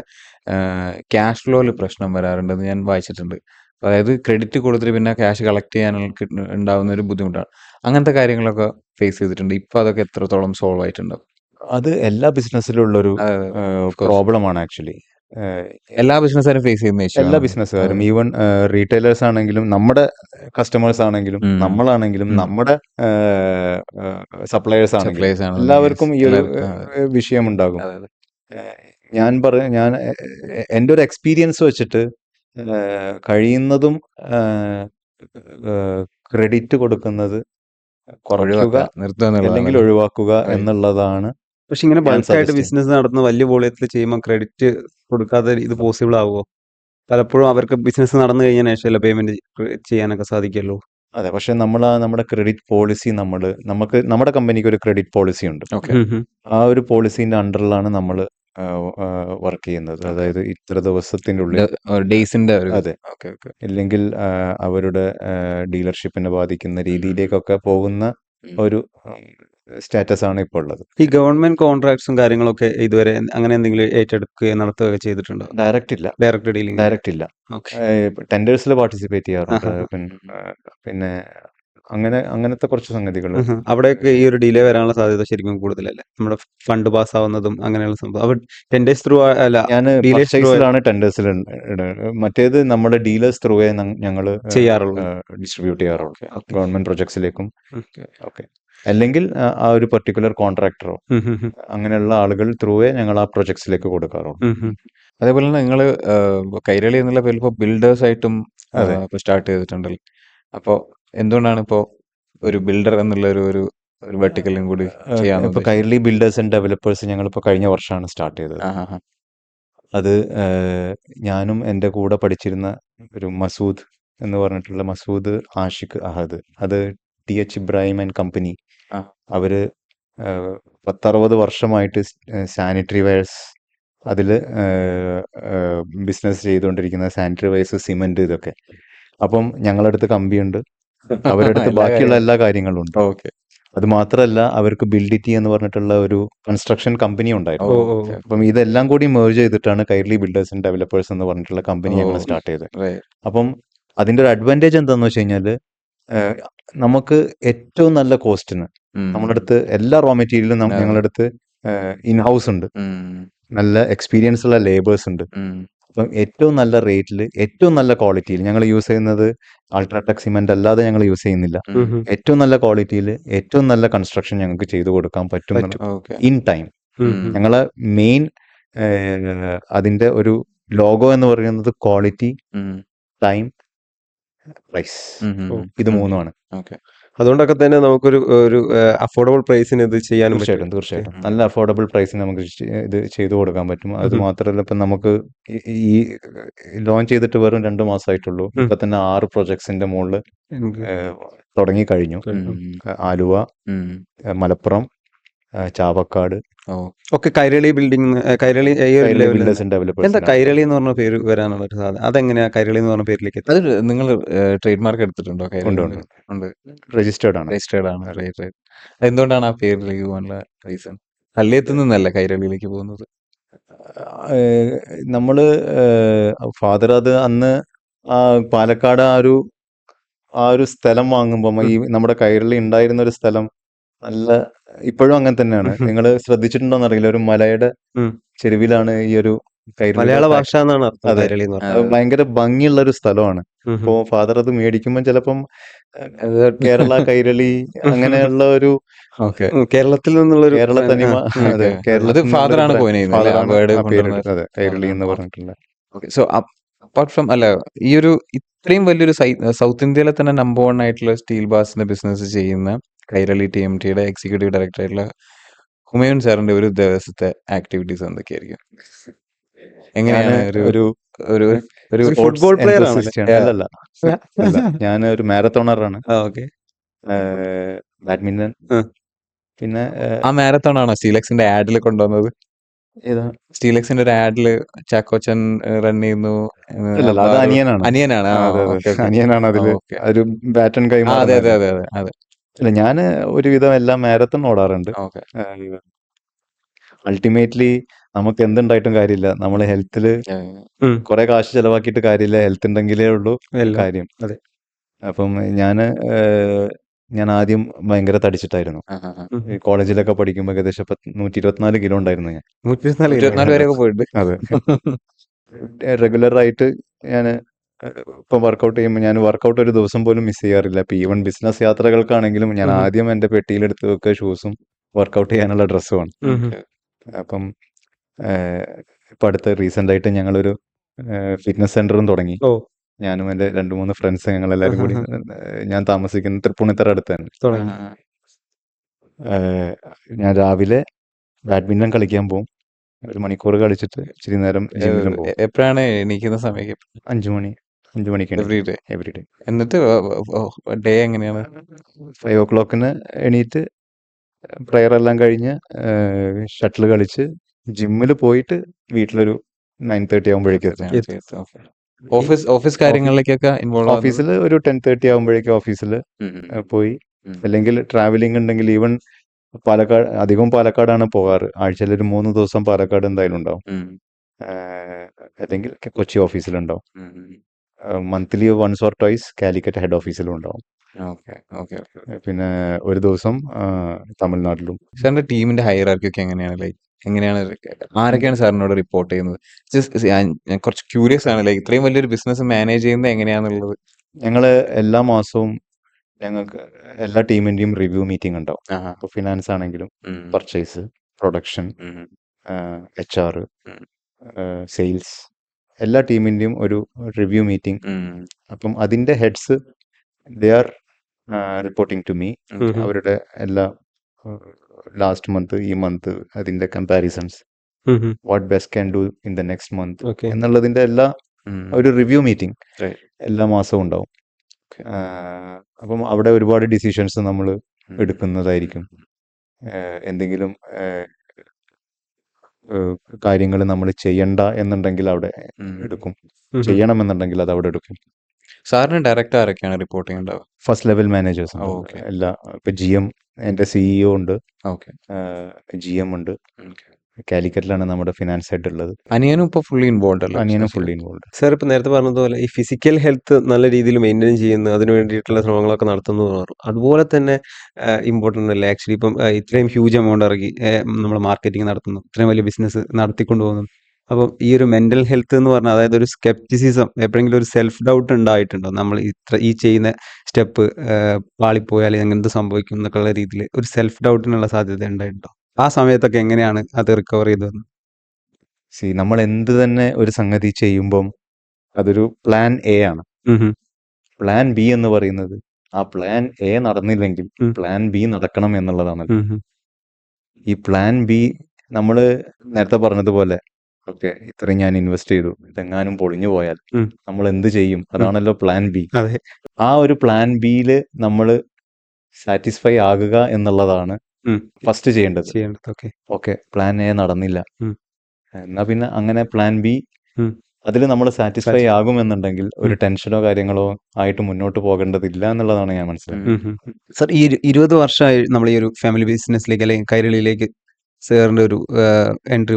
ക്യാഷ് ഫ്ലോയിൽ പ്രശ്നം വരാറുണ്ടെന്ന് ഞാൻ വായിച്ചിട്ടുണ്ട്. അതായത് ക്രെഡിറ്റ് കൊടുത്തിട്ട് പിന്നെ ക്യാഷ് കളക്ട് ചെയ്യാനുള്ള ഉണ്ടാവുന്ന ഒരു ബുദ്ധിമുട്ടാണ്. അങ്ങനത്തെ കാര്യങ്ങളൊക്കെ ഫേസ് ചെയ്തിട്ടുണ്ട്. ഇപ്പൊ അതൊക്കെ എത്രത്തോളം സോൾവ് ആയിട്ടുണ്ടാവും? അത് എല്ലാ ബിസിനസ്സിലും ഉള്ളൊരു അതെ, of course. പ്രോബ്ലമാണ് ആക്ച്വലി. എല്ലാ ബിസിനസ്സുകാരും ഫേസ് ചെയ്യുന്ന ഇഷ്യൂ എല്ലാ ആണ്. ബിസിനസ്സുകാരും, ഈവൻ റീറ്റെയിലേഴ്സ് ആണെങ്കിലും, നമ്മുടെ കസ്റ്റമേഴ്സ് ആണെങ്കിലും, ഉം. നമ്മളാണെങ്കിലും, ഉം. നമ്മുടെ സപ്ലയേഴ്സ് ആണെങ്കിലും, സപ്ലൈസ് ആണ്. എല്ലാവർക്കും ഈ ഒരു എല്ലാവർക്കും വിഷയമുണ്ടാകും. അതെ, അതെ. ഞാൻ എൻ്റെ ഒരു എക്സ്പീരിയൻസ് വെച്ചിട്ട് കഴിയുന്നതും ക്രെഡിറ്റ് കൊടുക്കുന്നത് കുറയ്ക്കുക, ഒഴിവാക്കുക, നിർത്തുക അല്ലെങ്കിൽ എന്നുള്ളതാണ്. ഒഴിവാക്കുക Right. എന്നുള്ളതാണ് പക്ഷെ ഇങ്ങനെ ഞാൻ ബൾക്കായിട്ട് സജസ്റ്റ് ചെയ്യുന്നത്. ബിസിനസ് നടത്തുന്ന വലിയ വോളിയത്തിൽ ചെയ്യുമ്പോൾ ക്രെഡിറ്റ് കൊടുക്കാതെ ഇത് പോസിബിൾ ആവുമോ? പലപ്പോഴും അവർക്ക് ബിസിനസ് നടന്നു കഴിഞ്ഞാൽ ശേഷമല്ല പേയ്മെന്റ് ചെയ്യാനൊക്കെ സാധിക്കുമല്ലോ. അതെ, പക്ഷെ നമ്മുടെ ക്രെഡിറ്റ് പോളിസി നമുക്ക് നമ്മുടെ കമ്പനിക്ക് ഒരു ക്രെഡിറ്റ് പോളിസി ഉണ്ട്. ഓക്കെ. ആ ഒരു പോളിസിന്റെ അണ്ടറിലാണ് നമ്മൾ വർക്ക് ചെയ്യുന്നത്. അതായത് ഇത്ര ദിവസത്തിന്റെ ഉള്ളിൽ, ഡേയ്സിന്റെ ഒരു അതെ, ഓക്കെ, ഓക്കെ. ഇല്ലെങ്കിൽ അവരുടെ ഡീലർഷിപ്പിനെ ബാധിക്കുന്ന രീതിയിലേക്കൊക്കെ പോകുന്ന ഒരു സ്റ്റാറ്റസ് ആണ് ഇപ്പോൾ ഉള്ളത്. ഈ ഗവൺമെന്റ് കോൺട്രാക്ട്സും കാര്യങ്ങളൊക്കെ ഇതുവരെ അങ്ങനെ എന്തെങ്കിലും ഏറ്റെടുക്കുകയോ നടത്തുകയോ ചെയ്തിട്ടുണ്ടോ? ഡയറക്റ്റ് ഇല്ല, ഡയറക്റ്റ് ഡീലിംഗ്. ഡയറക്റ്റ് ഇല്ല. ഓക്കെ. ടെൻഡേഴ്സിൽ പാർട്ടിസിപ്പേറ്റ് ചെയ്യാറുണ്ട്. ആഹാ. പിന്നെ അങ്ങനത്തെ കുറച്ച് സംഗതികൾ. അവിടെയൊക്കെ ഈ ഒരു ഡിലേ വരാനുള്ള സാധ്യത ശരിക്കും കൂടുതലല്ലേ? നമ്മുടെ ഫണ്ട് പാസ് ആവുന്നതും അങ്ങനെയുള്ള സംഭവം. അപ്പോൾ ടെൻഡേഴ്സ് ത്രൂ അല്ല, ഞാൻ ഡീലേഴ്സ് ത്രൂ പർച്ചേസിലാണ് ടെൻഡേഴ്സിൽ മറ്റേത് നമ്മുടെ ഡീലേഴ്സ് ത്രൂവേ ഞങ്ങൾ ചെയ്യാറുള്ളൂ. ഡിസ്ട്രിബ്യൂട്ട് ചെയ്യാറുള്ളൂ ഓക്കെ. ഗവൺമെന്റ് പ്രൊജക്ട്സിലേക്കും. ഓക്കെ. ഓക്കെ. അല്ലെങ്കിൽ ആ ഒരു പെർട്ടിക്കുലർ കോൺട്രാക്ടറോ അങ്ങനെയുള്ള ആളുകൾ ത്രൂവേ ഞങ്ങൾ ആ പ്രൊജക്ട്സിലേക്ക് കൊടുക്കാറുള്ളൂ. അതേപോലെ തന്നെ നിങ്ങൾ കൈരളി എന്നുള്ള പേരിൽ ഇപ്പോൾ ബിൽഡേഴ്സ് ആയിട്ടും അതെ. ഇപ്പോൾ സ്റ്റാർട്ട് ചെയ്തിട്ടുണ്ടല്ലോ. അപ്പോൾ എന്തുകൊണ്ടാണ് ഇപ്പോൾ ഒരു ബിൽഡർ എന്നുള്ള ഒരു വെർട്ടിക്കലും കൂടി ചെയ്യാൻ ഇപ്പൊ കൈരളി ബിൽഡേഴ്സ് ആൻഡ് ഡെവലപ്പേഴ്സ് ഞങ്ങളിപ്പോൾ കഴിഞ്ഞ വർഷമാണ് സ്റ്റാർട്ട് ചെയ്തത്. അത് ഞാനും എൻ്റെ കൂടെ പഠിച്ചിരുന്ന ഒരു മസൂദ് എന്ന് പറഞ്ഞിട്ടുള്ള മസൂദ് ആഷിഖ് അഹദ്, അത് TH ഇബ്രാഹിം ആൻഡ് കമ്പനി, ആ. അവര് 10-60 വർഷമായിട്ട് സാനിറ്ററി വെയർസ് അതിൽ ബിസിനസ് ചെയ്തുകൊണ്ടിരിക്കുന്ന സാനിറ്ററി വെയർസ്, സിമെന്റ്, ഇതൊക്കെ. അപ്പം ഞങ്ങളടുത്ത് കമ്പിയുണ്ട്, അവരടുത്ത് ബാക്കിയുള്ള എല്ലാ കാര്യങ്ങളും ഉണ്ട്. ഓക്കെ. അത് മാത്രമല്ല, അവർക്ക് ബിൽഡിറ്റി എന്ന് പറഞ്ഞിട്ടുള്ള ഒരു കൺസ്ട്രക്ഷൻ കമ്പനി ഉണ്ടായിരുന്നു. അപ്പം ഇതെല്ലാം കൂടി മേർജ് ചെയ്തിട്ടാണ് കൈരളി ബിൽഡേഴ്സ് ആൻഡ് ഡെവലപ്പേഴ്സ് എന്ന് പറഞ്ഞിട്ടുള്ള കമ്പനി ഞങ്ങൾ സ്റ്റാർട്ട് ചെയ്തത്. അപ്പം അതിന്റെ ഒരു അഡ്വാൻറ്റേജ് എന്താന്ന് വെച്ച് കഴിഞ്ഞാൽ, നമുക്ക് ഏറ്റവും നല്ല കോസ്റ്റിന് നമ്മുടെ അടുത്ത് എല്ലാ റോ മെറ്റീരിയലും ഞങ്ങളുടെ അടുത്ത് ഇൻഹൗസ് ഉണ്ട്, നല്ല എക്സ്പീരിയൻസ് ഉള്ള ലേബേഴ്സ് ഉണ്ട്. അപ്പം ഏറ്റവും നല്ല റേറ്റിൽ, ഏറ്റവും നല്ല ക്വാളിറ്റിയിൽ ഞങ്ങൾ യൂസ് ചെയ്യുന്നത് അൾട്രാടെക് സിമെന്റ് അല്ലാതെ ഞങ്ങൾ യൂസ് ചെയ്യുന്നില്ല. ഏറ്റവും നല്ല ക്വാളിറ്റിയിൽ ഏറ്റവും നല്ല കൺസ്ട്രക്ഷൻ ഞങ്ങൾക്ക് ചെയ്തു കൊടുക്കാൻ പറ്റും ഇൻ ടൈം. ഞങ്ങളെ മെയിൻ അതിന്റെ ഒരു ലോഗോ എന്ന് പറയുന്നത് ക്വാളിറ്റി, ടൈം, പ്രൈസ്. ഇത് മൂന്നുമാണ്. അതുകൊണ്ടൊക്കെ തന്നെ നമുക്കൊരു അഫോർഡബിൾ പ്രൈസിന് ഇത് ചെയ്യാനും തീർച്ചയായിട്ടും നല്ല അഫോർഡബിൾ പ്രൈസിന് നമുക്ക് ഇത് ചെയ്തു കൊടുക്കാൻ പറ്റും. അത് മാത്രമല്ല, ഇപ്പം നമുക്ക് ഈ ലോഞ്ച് ചെയ്തിട്ട് വെറും 2 മാസമായിട്ടുള്ളൂ. ഇപ്പൊ തന്നെ 6 പ്രൊജക്ട്സിന്റെ മുകളിൽ തുടങ്ങി കഴിഞ്ഞു. ആലുവ, മലപ്പുറം, ചാവക്കാട് ഒക്കെ Kairali Kairali builders and developers. എന്താ കൈരളി എന്ന് പറഞ്ഞ പേര് വരാനുള്ള ഒരു സാധനം? അതെങ്ങനെയാ കൈരളി എന്ന് പറഞ്ഞ പേരിലേക്ക്? അത് നിങ്ങൾ ട്രേഡ് മാർക്ക് എടുത്തിട്ടുണ്ടോ? ഉണ്ട്. രജിസ്റ്റേർഡ് ആണ്. റൈറ്റ്. എന്തുകൊണ്ടാണ് ആ പേരിലേക്ക് പോകാനുള്ള റീസൺ? കല്ലിയത്ത് നിന്നല്ല കൈരളിയിലേക്ക് പോകുന്നത്? നമ്മള് ഫാദർ അത് അന്ന് പാലക്കാട് ആ ഒരു സ്ഥലം വാങ്ങുമ്പോൾ, ഈ നമ്മുടെ കൈരളി ഉണ്ടായിരുന്ന ഒരു സ്ഥലം നല്ല, ഇപ്പോഴും അങ്ങനെ തന്നെയാണ്. നിങ്ങൾ ശ്രദ്ധിച്ചിട്ടുണ്ടോന്ന് അറിയില്ല, ഒരു മലയുടെ ചെരുവിലാണ് ഈ ഒരു മലയാള ഭാഷ എന്നാണ് അർത്ഥം. അതെ, കൈരളി എന്ന് അത് ഭയങ്കര ഭംഗിയുള്ള ഒരു സ്ഥലമാണ്. അപ്പോ ഫാദർ അത് മേടിക്കുമ്പോൾ ചിലപ്പം കേരള കൈരളി അങ്ങനെയുള്ള ഒരു കേരളത്തിൽ നിന്നുള്ള കേരള തനിമ, അതെ, ഫാദറാണ് അതെ, കൈരളി എന്ന് പറഞ്ഞിട്ടുള്ള. സോ അപ്പാർട്ട് ഫ്രം ഈ ഒരു ഇത്രയും വലിയൊരു സൗത്ത് ഇന്ത്യയിലെ തന്നെ നമ്പർ 1 ആയിട്ടുള്ള സ്റ്റീൽ ബാസിന്റെ ബിസിനസ് ചെയ്യുന്ന കൈരളി TMTയുടെ എക്സിക്യൂട്ടീവ് ഡയറക്ടർ ആയിട്ടുള്ള ഹുമയൂൺ സാറിന്റെ ഒരു ദിവസത്തെ ആക്ടിവിറ്റീസ് എന്തൊക്കെയായിരിക്കും? എങ്ങനെയാണ് ഒരു ഒരു ഒരു ഫുട്ബോൾ പ്ലെയർ ആണല്ലേ? enthusiast ആണ്. അല്ലല്ല അല്ല ഞാൻ ഒരു മാരത്തോണറാണ്. ഓക്കെ. ബാഡ്മിന്റൺ ആ. പിന്നെ ആ മാരത്തോൺ ആണോ സ്റ്റീലക്സിന്റെ ആഡിൽ കൊണ്ടുവന്നത്? ഏതാ സ്റ്റീലക്സിന്റെ ഒരു ആഡില് ചാക്കോച്ചൻ റൺ ചെയ്യുന്നു. അല്ലല്ല അത് അനിയനാണ്. അനിയനാണ്. ആ, അതെ അതെ അനിയനാണ് അതില് ഓക്കെ. ഒരു ബാറ്റൺ അതെ അതെ കൈമാറുന്നത്. അതെ അതെ അതെ. ഇല്ല ഞാൻ ഒരുവിധം എല്ലാം മാരത്തൺ ഓടാറുണ്ട്. ഓക്കെ. അൾട്ടിമേറ്റ്ലി നമുക്ക് എന്തുണ്ടായിട്ടും കാര്യമില്ല. നമ്മൾ ഹെൽത്തില് ഉം. കുറെ കാശ് ചെലവാക്കിയിട്ട് കാര്യമില്ല. ഹെൽത്ത് ഉണ്ടെങ്കിലേ ഉള്ളൂ എല്ലാം. കാര്യം. അതെ. അപ്പം ഞാൻ ആദ്യം ഭയങ്കര തടിച്ചിട്ടായിരുന്നു. ഈ കോളേജിലൊക്കെ പഠിക്കുമ്പോൾ ഏകദേശം 124 കിലോ ഉണ്ടായിരുന്നു ഞാൻ. 124 124 വരെയൊക്കെ പോയിട്ട്. അതെ. റെഗുലർ ആയിട്ട് ഞാൻ ഇപ്പം വർക്കൗട്ട് ചെയ്യുമ്പോൾ ഞാൻ വർക്കൗട്ട് ഒരു ദിവസം പോലും മിസ് ചെയ്യാറില്ല. ഇപ്പം ഈവൻ ബിസിനസ് യാത്രകൾക്കാണെങ്കിലും ഞാൻ ആദ്യം എൻ്റെ പെട്ടിയിലെടുത്ത് വെക്കുക ഷൂസും വർക്കൗട്ട് ചെയ്യാനുള്ള ഡ്രസ്സുമാണ്. അപ്പം ഇപ്പം അടുത്ത് റീസെൻ്റ് ആയിട്ട് ഞങ്ങളൊരു ഫിറ്റ്നസ് സെൻ്ററും തുടങ്ങി. ഓ. ഞാനും എൻ്റെ 2-3 ഫ്രണ്ട്സ് ഞങ്ങളെല്ലാവരും കൂടി ഞാൻ താമസിക്കുന്ന തൃപ്പൂണിത്തറ അടുത്ത് തന്നെ. തുടങ്ങി. ഞാൻ രാവിലെ ബാഡ്മിൻ്റൺ കളിക്കാൻ പോകും. 1 മണിക്കൂർ കളിച്ചിട്ട് ഇച്ചിരി നേരം ജിമ്മിലും പോകും. എപ്പോഴാണ് എണീക്കുന്ന സമയം? 5 മണിക്ക് എവറി ഡേ. Every day. എന്നിട്ട് ഡേ എങ്ങനെയാണ്? 5 o'clockന് എണീറ്റ് പ്രയർ എല്ലാം കഴിഞ്ഞ് ഷട്ടിൽ കളിച്ച് ജിമ്മിൽ പോയിട്ട് വീട്ടിലൊരു 9:30 ആകുമ്പോഴേക്കും എത്തും. ഓഫീസ് കാര്യങ്ങളിലേക്കൊക്കെ ഇൻവോൾവ് ഓഫീസിൽ ഒരു 10:30 ആകുമ്പോഴേക്കും ഓഫീസിൽ പോയി, അല്ലെങ്കിൽ ട്രാവലിംഗ് ഉണ്ടെങ്കിൽ ഈവൻ അധികവും പാലക്കാടാണ് പോകാറ്. ആഴ്ചയിൽ ഒരു 3 ദിവസം പാലക്കാട് എന്തായാലും ഉണ്ടാവും. അല്ലെങ്കിൽ കൊച്ചി ഓഫീസിലുണ്ടാവും. Monthly once or twice Calicut head ഓഫീസിലും ഉണ്ടാവും. പിന്നെ ഒരു ദിവസം തമിഴ്നാട്ടിലും. സാറിന്റെ ടീമിന്റെ ഹൈറാർക്കി ഒക്കെ എങ്ങനെയാണ്? ലൈക്ക് എങ്ങനെയാണ്, ആരൊക്കെയാണ് സാറിനോട് റിപ്പോർട്ട് ചെയ്യുന്നത്? ഞാൻ കുറച്ച് ക്യൂരിയസ് ആണ്, ലൈക്ക് ഇത്രയും വലിയൊരു ബിസിനസ് മാനേജ് ചെയ്യുന്നത് എങ്ങനെയാന്നുള്ളത്. ഞങ്ങൾ എല്ലാ മാസവും ഞങ്ങൾക്ക് എല്ലാ ടീമിന്റെയും റിവ്യൂ മീറ്റിംഗ് ഉണ്ടാവും. അപ്പോൾ ഫിനാൻസ് ആണെങ്കിലും പർച്ചേസ്, പ്രൊഡക്ഷൻ, HR, സെയിൽസ്, എല്ലാ ടീമിന്റെയും ഒരു റിവ്യൂ മീറ്റിംഗ്. അപ്പം അതിന്റെ heads they are reporting to me. അവരുടെ എല്ലാ ലാസ്റ്റ് മന്ത്, ഈ മന്ത്, അതിന്റെ comparisons, what best can do in the next month എന്നുള്ളതിന്റെ എല്ലാ ഒരു റിവ്യൂ മീറ്റിംഗ് എല്ലാ മാസവും ഉണ്ടാവും. അപ്പം അവിടെ ഒരുപാട് ഡിസിഷൻസ് നമ്മൾ എടുക്കുന്നതായിരിക്കും. എന്തെങ്കിലും കാര്യങ്ങൾ നമ്മൾ ചെയ്യണ്ട എന്നുണ്ടെങ്കിൽ അവിടെ എടുക്കും, ചെയ്യണമെന്നുണ്ടെങ്കിൽ അത് അവിടെ എടുക്കും. സാറിന് ഡയറക്റ്റ് ആരൊക്കെയാണ് റിപ്പോർട്ട് ചെയ്യേണ്ടത്? ഫസ്റ്റ് ലെവൽ മാനേജേഴ്സ് എല്ലാ. ഇപ്പൊ GM, എൻ്റെ CEO ഉണ്ട്, GM ഉണ്ട്. കാലിക്കറ്റിലാണ് നമ്മുടെ ഫിനാൻസ് ഹെഡ് ഉള്ളത്. അനിയനും ഇപ്പോൾ ഫുള്ളി ഇൻവോൾവ് അല്ലേ? അനിയനും ഫുള്ളി ഇൻവോൾവ്. സാർ ഇപ്പം നേരത്തെ പറഞ്ഞതുപോലെ ഈ ഫിസിക്കൽ ഹെൽത്ത് നല്ല രീതിയിൽ മെയിൻറ്റെയിൻ ചെയ്യുന്നു, അതിന് വേണ്ടിയിട്ടുള്ള ശ്രമങ്ങളൊക്കെ നടത്തുന്നു പറഞ്ഞു. അതുപോലെ തന്നെ ഇമ്പോർട്ടൻ്റ് അല്ലേ ആക്ച്വലി ഇപ്പം ഇത്രയും ഹ്യൂജ് എമൗണ്ട് ഇറങ്ങി നമ്മൾ മാർക്കറ്റിംഗ് നടത്തുന്നു, ഇത്രയും വലിയ ബിസിനസ് നടത്തിക്കൊണ്ട് പോകുന്നു. അപ്പം ഈ ഒരു മെന്റൽ ഹെൽത്ത് എന്ന് പറഞ്ഞാൽ, അതായത് ഒരു സ്കെപ്റ്റിസിസം, എപ്പോഴെങ്കിലും ഒരു സെൽഫ് ഡൗട്ട് ഉണ്ടായിട്ടുണ്ടോ? നമ്മൾ ഈ ചെയ്യുന്ന സ്റ്റെപ്പ് പാളിപ്പോയാൽ എന്ത് സംഭവിക്കും എന്നൊക്കെയുള്ള രീതിയിൽ ഒരു സെൽഫ് ഡൗട്ടിനുള്ള സാധ്യത ഉണ്ടായിട്ടുണ്ടോ? ആ സമയത്തൊക്കെ എങ്ങനെയാണ് അത് റിക്കവർ ചെയ്തു വന്നത്? നമ്മൾ എന്ത് തന്നെ ഒരു സംഗതി ചെയ്യുമ്പം അതൊരു പ്ലാൻ A ആണ്. പ്ലാൻ B എന്ന് പറയുന്നത് ആ പ്ലാൻ A നടന്നില്ലെങ്കിൽ പ്ലാൻ B നടക്കണം എന്നുള്ളതാണ്. ഈ പ്ലാൻ B നമ്മൾ നേരത്തെ പറഞ്ഞതുപോലെ, ഓക്കെ ഇത്രയും ഞാൻ ഇൻവെസ്റ്റ് ചെയ്തു, ഇതെങ്ങാനും പൊളിഞ്ഞു പോയാൽ നമ്മൾ എന്ത് ചെയ്യും? അതാണല്ലോ പ്ലാൻ B. ആ ഒരു പ്ലാൻ Bയിൽ നമ്മൾ സാറ്റിസ്ഫൈ ആകുക എന്നുള്ളതാണ് ഫസ്റ്റ് ചെയ്യേണ്ടത്. ഓക്കെ പ്ലാൻ A നടന്നില്ല, എന്നാ പിന്നെ അങ്ങനെ പ്ലാൻ B അതിൽ നമ്മൾ സാറ്റിസ്ഫൈ ആകുമെന്നുണ്ടെങ്കിൽ ഒരു ടെൻഷനോ കാര്യങ്ങളോ ആയിട്ട് മുന്നോട്ട് പോകേണ്ടതില്ല എന്നുള്ളതാണ് ഞാൻ മനസ്സിലാക്കുന്നത്. സർ, ഈ 20 വർഷമായി നമ്മൾ ഈ ഒരു ഫാമിലി ബിസിനസ്സിലേക്ക് അല്ലെങ്കിൽ കൈരളിയിലേക്ക് സാറിന്റെ ഒരു എൻട്രി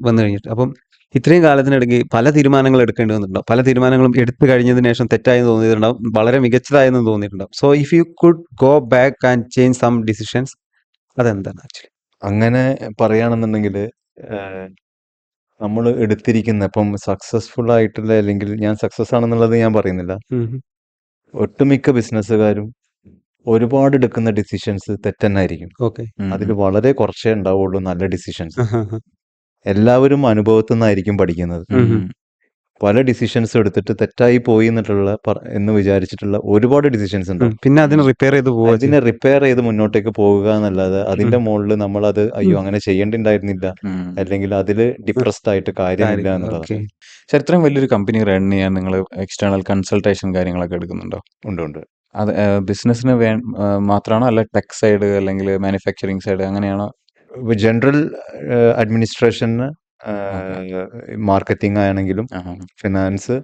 വന്നു കഴിഞ്ഞിട്ട്, അപ്പം ഇത്രയും കാലത്തിനിടയ്ക്ക് പല തീരുമാനങ്ങൾ എടുക്കേണ്ടി വന്നിട്ടുണ്ടാവും. പല തീരുമാനങ്ങളും എടുത്തു കഴിഞ്ഞതിന് ശേഷം തെറ്റായെന്ന് തോന്നിയിട്ടുണ്ടാവും, വളരെ മികച്ചതായെന്ന് തോന്നിയിട്ടുണ്ടാവും. So if you could go back and change some decisions, അതെന്താണ് ആക്ച്വലി? അങ്ങനെ പറയുകയാണെന്നുണ്ടെങ്കിൽ നമ്മൾ എടുത്തിരിക്കുന്ന ഇപ്പം സക്സസ്ഫുൾ ആയിട്ടുള്ള, അല്ലെങ്കിൽ ഞാൻ സക്സസ് ആണെന്നുള്ളത് ഞാൻ പറയുന്നില്ല, ഒട്ടുമിക്ക ബിസിനസ്സുകാരും ഒരുപാട് എടുക്കുന്ന ഡിസിഷൻസ് തെറ്റന്നായിരിക്കും. അതിൽ വളരെ കുറച്ചേ ഉണ്ടാവുള്ളൂ നല്ല ഡിസിഷൻസ്. എല്ലാവരും അനുഭവത്തിൽ നിന്നായിരിക്കും പഠിക്കുന്നത്. പല ഡിസിഷൻസ് എടുത്തിട്ട് തെറ്റായി പോയി എന്ന് വിചാരിച്ചിട്ടുള്ള ഒരുപാട് ഡിസിഷൻസ് ഉണ്ടാവും. പിന്നെ അതിനെ റിപ്പയർ ചെയ്ത് പോവുക അതിനെ റിപ്പയർ ചെയ്ത് മുന്നോട്ടേക്ക് പോകുക എന്നല്ലാതെ അതിന്റെ മുകളിൽ നമ്മളത് അയ്യോ ഉം. അങ്ങനെ ചെയ്യേണ്ടിണ്ടായിരുന്നില്ല അല്ലെങ്കിൽ അതിൽ ഡിപ്രസ്ഡ് ആയിട്ട് കാര്യമില്ല ഓക്കെ. എന്നുള്ളതാണ്. പക്ഷെ ഇത്രയും വലിയൊരു കമ്പനി റൺ ചെയ്യാൻ നിങ്ങൾ എക്സ്റ്റേണൽ കൺസൾട്ടേഷൻ കാര്യങ്ങളൊക്കെ എടുക്കുന്നുണ്ടോ? ഉണ്ട്. അത് ബിസിനസ്സിന് മാത്രമാണോ അല്ല ടെക് സൈഡ് അല്ലെങ്കിൽ മാനുഫാക്ചറിങ് സൈഡ് അങ്ങനെയാണോ? ജനറൽ അഡ്മിനിസ്ട്രേഷന്, മാർക്കറ്റിംഗ് ആണെങ്കിലും ഫിനാൻസ്,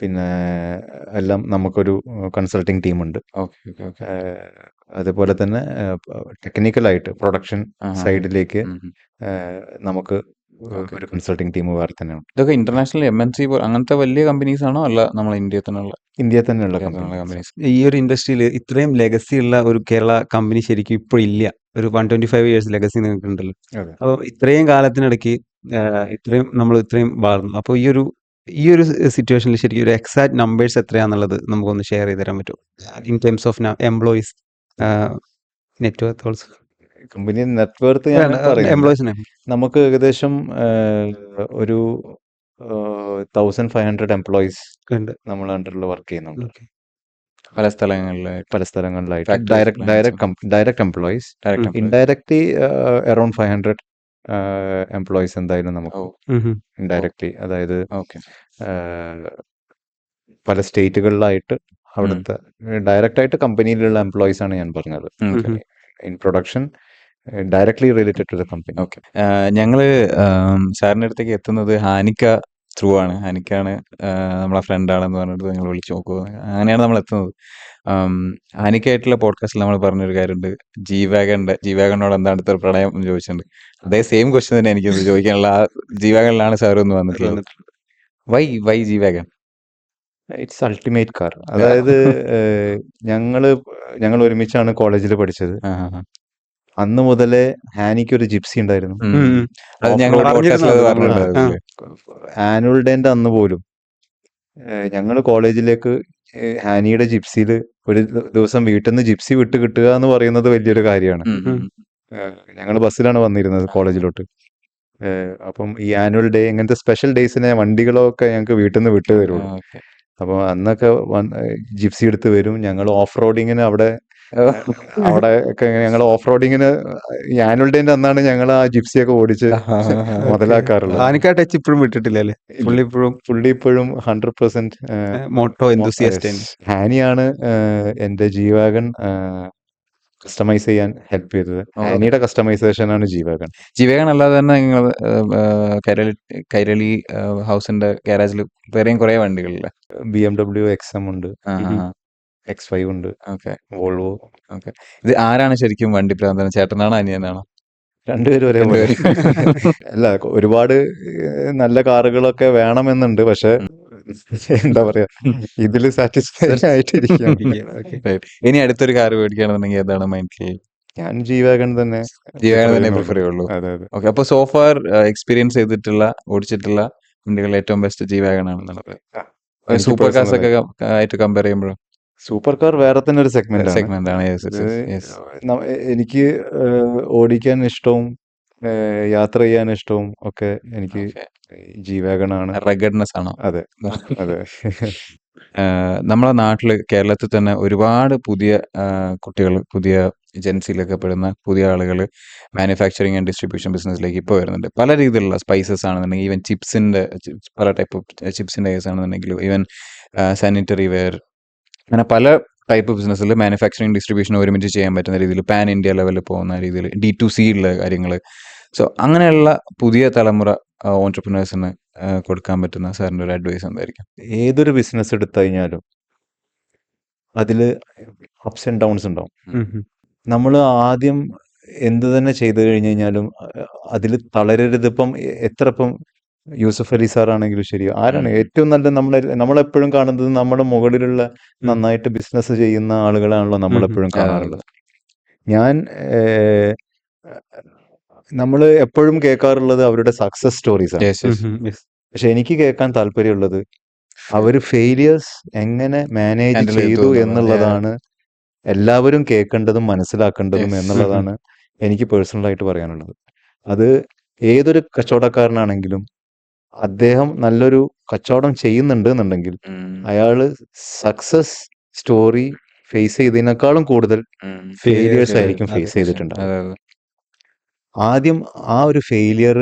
പിന്നെ എല്ലാം നമുക്കൊരു കൺസൾട്ടിങ് ടീമുണ്ട്. അതുപോലെ തന്നെ ടെക്നിക്കലായിട്ട് പ്രൊഡക്ഷൻ സൈഡിലേക്ക് നമുക്ക് ഒരു കൺസൾട്ടിങ് ടീം വേറെ തന്നെയാണ്. ഇതൊക്കെ ഇന്റർനാഷണൽ MNC അങ്ങനത്തെ വലിയ കമ്പനീസ് ആണോ അല്ല നമ്മളെ ഇന്ത്യയിൽ തന്നെയുള്ള ഇന്ത്യയിൽ തന്നെയുള്ള കമ്പനി. കമ്പനീസ്? ഈ ഒരു ഇൻഡസ്ട്രിയിൽ ഇത്രയും ലെഗസി ഉള്ള ഒരു കേരള കമ്പനി ശരിക്കും ഇപ്പോൾ ഇല്ല. ഒരു 125 ഇയേഴ്സ് ലെഗസി നിങ്ങൾക്ക് ഉണ്ടല്ലോ. അതെ. അപ്പോൾ ഇത്രയും കാലത്തിനിടയ്ക്ക് നമ്മൾ ഇത്രയും വളർന്നു. അപ്പോൾ ഈ ഒരു സിറ്റുവേഷനിൽ ശരിക്കും ഒരു എക്സാക്ട് നമ്പേഴ്സ് എത്രയാണെന്നുള്ളത് നമുക്കൊന്ന് ഷെയർ ചെയ്ത് തരാൻ പറ്റുമോ? In terms of employees, net worth also. Company net worth ഞാൻ പറയുന്നില്ല. എംപ്ലോയീസിനെ നമുക്ക് ഏകദേശം ഒരു 1500 എംപ്ലോയീസ് ഉണ്ട്. നമ്മൾ അണ്ടറിൽ വർക്ക് ചെയ്യുന്നുണ്ട്. ഓക്കെ. പല സ്ഥലങ്ങളിലായിട്ട് direct employees. Indirectly around 500 employees എന്തായാലും നമുക്ക് ഇൻഡയറക്ട്ലി, അതായത് പല സ്റ്റേറ്റുകളിലായിട്ട് അവിടുത്തെ ഡയറക്റ്റ് ആയിട്ട് കമ്പനിയിലുള്ള എംപ്ലോയീസ് ആണ് ഞാൻ പറഞ്ഞത്. In production directly related to the company. Okay. ഞങ്ങള് സാറിന്റെ അടുത്തേക്ക് എത്തുന്നത് ഹാനിക്ക ത്രൂ ആണ്. ഹാനിക്കാണ് നമ്മളെ ഫ്രണ്ടാണെന്ന് പറഞ്ഞിട്ട് നിങ്ങൾ വിളിച്ചു നോക്കുക, അങ്ങനെയാണ് നമ്മൾ എത്തുന്നത്. ഹാനിക്കായിട്ടുള്ള പോഡ്കാസ്റ്റിൽ നമ്മൾ പറഞ്ഞൊരു കാര്യമുണ്ട്, ജീവാഗനോട് എന്താണ് ഇത്ര പ്രണയം എന്ന് ചോദിച്ചിട്ടുണ്ട്. അതേ സെയിം ക്വസ്റ്റ്യൻ തന്നെ എനിക്ക് ചോദിക്കാനുള്ള. ആ ജീവാഗനിലാണ് സാർ ഒന്ന് വന്നിട്ടുള്ളത്. വൈ ജീവാഗൻ? It's ultimate car. അതായത് ഞങ്ങൾ ഒരുമിച്ചാണ് കോളേജിൽ പഠിച്ചത്. അന്ന് മുതലേ ഹാനിക്ക് ഒരു ജിപ്സി ഉണ്ടായിരുന്നു. ആനുവൽ ഡേന്റെ അന്ന് പോലും ഞങ്ങൾ കോളേജിലേക്ക് ഹാനിയുടെ ജിപ്സിയിൽ ഒരു ദിവസം വീട്ടിൽ നിന്ന് ജിപ്സി വിട്ട് കിട്ടുക എന്ന് പറയുന്നത് വലിയൊരു കാര്യമാണ്. ഞങ്ങൾ ബസ്സിലാണ് വന്നിരുന്നത് കോളേജിലോട്ട്. അപ്പം ഈ ആനുവൽ ഡേ ഇങ്ങനത്തെ സ്പെഷ്യൽ ഡേയ്സിനെ വണ്ടികളൊക്കെ ഞങ്ങൾക്ക് വീട്ടിൽ നിന്ന് വിട്ടു തരുള്ളൂ. അപ്പോൾ അന്നൊക്കെ ജിപ്സി എടുത്ത് വരും. ഞങ്ങൾ ഓഫ് റോഡിങ്ങിന് അവിടെ ഒക്കെ ഞങ്ങൾ ഓഫ് റോഡിങ്ങിന് ഈ ആനുവൽ ഡേന്റെ അന്നാണ് ഞങ്ങൾ ആ ജിപ്സിയൊക്കെ ഓടിച്ച് മുതലാക്കാറുള്ളത്. ഹാനിക്ക ടച്ച് ഇപ്പോഴും വിട്ടിട്ടില്ലല്ലേ? പുള്ളി ഇപ്പോഴും 100% മോട്ടോ എന്തൂസിയാസ്റ്റ്. ഹാനിയാണ് എന്റെ ജീവാഗൻ കസ്റ്റമൈസ് ചെയ്യാൻ ഹെൽപ്പ് ചെയ്തത്. ഹാനിയുടെ കസ്റ്റമൈസേഷൻ ആണ് ജീവാഗൻ. ജീവാഗൻ അല്ലാതെ തന്നെ നിങ്ങൾ കൈരളി ഹൗസിന്റെ ഗാരേജിൽ വേറെയും കുറെ വണ്ടികളില്ല. BMW XM ഉണ്ട്, X5 ഉണ്ട്, വോൾവോ. ഇത് ആരാണ് ശരിക്കും വണ്ടി പ്രാന്തൻ, ചേട്ടനാണോ അനിയനാണോ? രണ്ടുപേരും ഒരേപോലെ. അല്ല, ഒരുപാട് നല്ല കാറുകളൊക്കെ വേണമെന്നുണ്ട്, പക്ഷെ എന്താ പറയാ, ഇതില് സാറ്റിസ്ഫൈ ആയിട്ടിരിക്കും. ഇനി അടുത്തൊരു കാർ മേടിക്കുകയാണെന്നുണ്ടെങ്കിൽ ഏതാണ് മൈൻഡിൽ? ഞാൻ ജീവാഗൻ തന്നെ പ്രിഫർ ചെയ്യുള്ളൂ. ഓക്കെ. അപ്പൊ സോഫാർ എക്സ്പീരിയൻസ് ചെയ്തിട്ടുള്ള ഓടിച്ചിട്ടുള്ള വണ്ടികൾ ഏറ്റവും ബെസ്റ്റ് ജീവാഗൻ ആണെന്നുള്ളത്. സൂപ്പർ കാർസ് ഒക്കെ ആയിട്ട് കമ്പയർ ചെയ്യുമ്പോഴും സൂപ്പർ കാർ വേറെ തന്നെ ഒരു സെഗ്മെന്റ് ആണ്. എനിക്ക് ഓടിക്കാൻ ഇഷ്ടവും യാത്ര ചെയ്യാൻ ഇഷ്ടവും ഒക്കെ എനിക്ക് ജീവാഗൺ ആണ്. റഗഡ്നെസ് ആണോ? അതെ. നമ്മളെ നാട്ടില് കേരളത്തിൽ തന്നെ ഒരുപാട് പുതിയ കുട്ടികൾ, പുതിയ ഏജൻസിയിലൊക്കെ പെടുന്ന പുതിയ ആളുകൾ മാനുഫാക്ചറിങ് ആൻഡ് ഡിസ്ട്രിബ്യൂഷൻ ബിസിനസ്സിലേക്ക് ഇപ്പോൾ വരുന്നുണ്ട്. പല രീതിയിലുള്ള സ്പൈസസ് ആണെന്നുണ്ടെങ്കിൽ, ഈവൻ ചിപ്സിന്റെ പല ടൈപ്പ് ചിപ്സിന്റെ കേസ് ആണെന്നുണ്ടെങ്കിലും, ഈവൻ സാനിറ്ററി വെയർ, അങ്ങനെ പല ടൈപ്പ് ബിസിനസ്സിൽ മാനുഫാക്ചറിങ് ഡിസ്ട്രിബ്യൂഷൻ ഒരുമിച്ച് ചെയ്യാൻ പറ്റുന്ന രീതിയിൽ പാൻ ഇന്ത്യ ലെവലിൽ പോകുന്ന രീതിയിൽ D2C ഉള്ള കാര്യങ്ങൾ. സോ അങ്ങനെയുള്ള പുതിയ തലമുറ ഓൺട്രപ്രനേഴ്സിന് കൊടുക്കാൻ പറ്റുന്ന സാറിന്റെ ഒരു അഡ്വൈസ് എന്തായിരിക്കും? ഏതൊരു ബിസിനസ് എടുത്തു കഴിഞ്ഞാലും അതില് അപ്സ് ആൻഡ് ഡൗൺസ് ഉണ്ടാവും. നമ്മൾ ആദ്യം എന്ത് തന്നെ ചെയ്തു കഴിഞ്ഞു കഴിഞ്ഞാലും അതിൽ തളരരുത്. ഇപ്പം യൂസഫ് അലി സാർ ആണെങ്കിലും ശരി, ആരാണ് ഏറ്റവും നല്ല നമ്മളെപ്പോഴും കാണുന്നത് നമ്മുടെ മുകളിലുള്ള നന്നായിട്ട് ബിസിനസ് ചെയ്യുന്ന ആളുകളാണല്ലോ നമ്മളെപ്പോഴും കാണാറുള്ളത്. നമ്മൾ എപ്പോഴും കേൾക്കാറുള്ളത് അവരുടെ സക്സസ് സ്റ്റോറീസ് ആണ്. പക്ഷെ എനിക്ക് കേൾക്കാൻ താല്പര്യമുള്ളത് അവർ ഫെയിലിയേഴ്സ് എങ്ങനെ മാനേജ് ചെയ്തു എന്നുള്ളതാണ് എല്ലാവരും കേൾക്കേണ്ടതും മനസ്സിലാക്കേണ്ടതും എന്നുള്ളതാണ് എനിക്ക് പേഴ്സണലായിട്ട് പറയാനുള്ളത്. അത് ഏതൊരു കച്ചവടക്കാരനാണെങ്കിലും അദ്ദേഹം നല്ലൊരു കച്ചവടം ചെയ്യുന്നുണ്ട് എന്നുണ്ടെങ്കിൽ അയാള് സക്സസ് സ്റ്റോറി ഫേസ് ചെയ്തതിനേക്കാളും കൂടുതൽ ഫെയിലിയേഴ്സ് ആയിരിക്കും ഫേസ് ചെയ്തിട്ടുണ്ടാവും. ആദ്യം ആ ഒരു ഫെയിലിയർ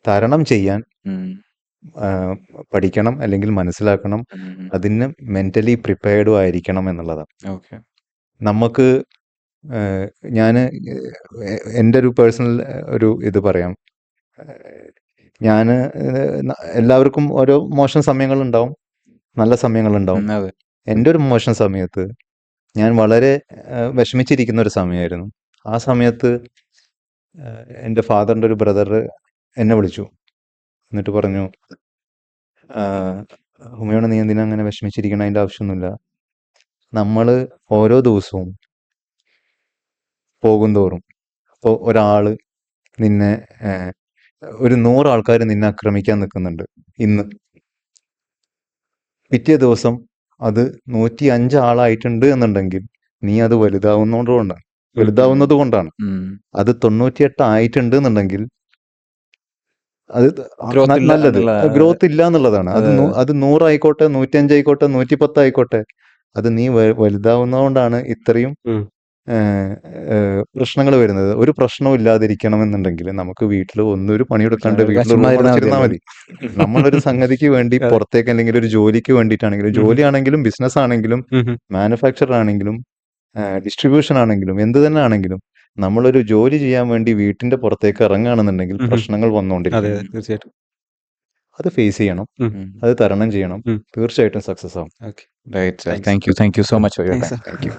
തരണം ചെയ്യാൻ പഠിക്കണം, അല്ലെങ്കിൽ മനസ്സിലാക്കണം. അതിന് മെന്റലി പ്രിപ്പയർഡും ആയിരിക്കണം എന്നുള്ളതാണ്. നമുക്ക് ഞാൻ എൻ്റെ ഒരു പേഴ്സണൽ ഒരു ഇത് പറയാം. ഞാൻ എല്ലാവർക്കും ഓരോ മോശം സമയങ്ങളുണ്ടാവും, നല്ല സമയങ്ങളുണ്ടാവും. എൻ്റെ ഒരു മോശം സമയത്ത് ഞാൻ വളരെ വിഷമിച്ചിരിക്കുന്ന ഒരു സമയമായിരുന്നു. ആ സമയത്ത് എൻ്റെ ഫാദറിൻ്റെ ഒരു ബ്രദർ എന്നെ വിളിച്ചു. എന്നിട്ട് പറഞ്ഞു, ഹുമയോണ്, നീ എന്തിനാ അങ്ങനെ വിഷമിച്ചിരിക്കണം? അതിൻ്റെ ആവശ്യമൊന്നുമില്ല. നമ്മൾ ഓരോ ദിവസവും പോകുന്തോറും ഇപ്പോൾ ഒരാൾ നിന്നെ ഒരു 100 ആൾക്കാർ നിന്നെ ആക്രമിക്കാൻ നിൽക്കുന്നുണ്ട് ഇന്ന്. പിറ്റേ ദിവസം അത് 105 ആളായിട്ടുണ്ട് എന്നുണ്ടെങ്കിൽ നീ അത് വലുതാവുന്നത് കൊണ്ടാണ്. അത് 98 ആയിട്ടുണ്ട് എന്നുണ്ടെങ്കിൽ അത് നല്ലത് ഗ്രോത്ത് ഇല്ല എന്നുള്ളതാണ്. അത് 100 ആയിക്കോട്ടെ, 105 ആയിക്കോട്ടെ, 110 ആയിക്കോട്ടെ, അത് നീ വലുതാവുന്നതുകൊണ്ടാണ് ഇത്രയും പ്രശ്നങ്ങൾ വരുന്നത്. ഒരു പ്രശ്നവും ഇല്ലാതിരിക്കണമെന്നുണ്ടെങ്കിൽ നമുക്ക് വീട്ടിൽ ഒരു പണിയെടുക്കാണ്ട് വീട്ടിൽ റൂമടച്ചിരുന്നാൽ മതി. നമ്മളൊരു സംഗതിക്ക് വേണ്ടി പുറത്തേക്ക്, അല്ലെങ്കിൽ ഒരു ജോലിക്ക് വേണ്ടിയിട്ടാണെങ്കിലും, ജോലിയാണെങ്കിലും ബിസിനസ് ആണെങ്കിലും മാനുഫാക്ചർ ആണെങ്കിലും ഡിസ്ട്രിബ്യൂഷൻ ആണെങ്കിലും എന്ത് തന്നെ ആണെങ്കിലും, നമ്മളൊരു ജോലി ചെയ്യാൻ വേണ്ടി വീട്ടിന്റെ പുറത്തേക്ക് ഇറങ്ങുകയാണെന്നുണ്ടെങ്കിൽ പ്രശ്നങ്ങൾ വന്നുകൊണ്ടിരിക്കും. തീർച്ചയായിട്ടും അത് ഫേസ് ചെയ്യണം, അത് തരണം ചെയ്യണം. തീർച്ചയായിട്ടും സക്സസ് ആവും. Right, sir. Thank you so much for your time. Thank you.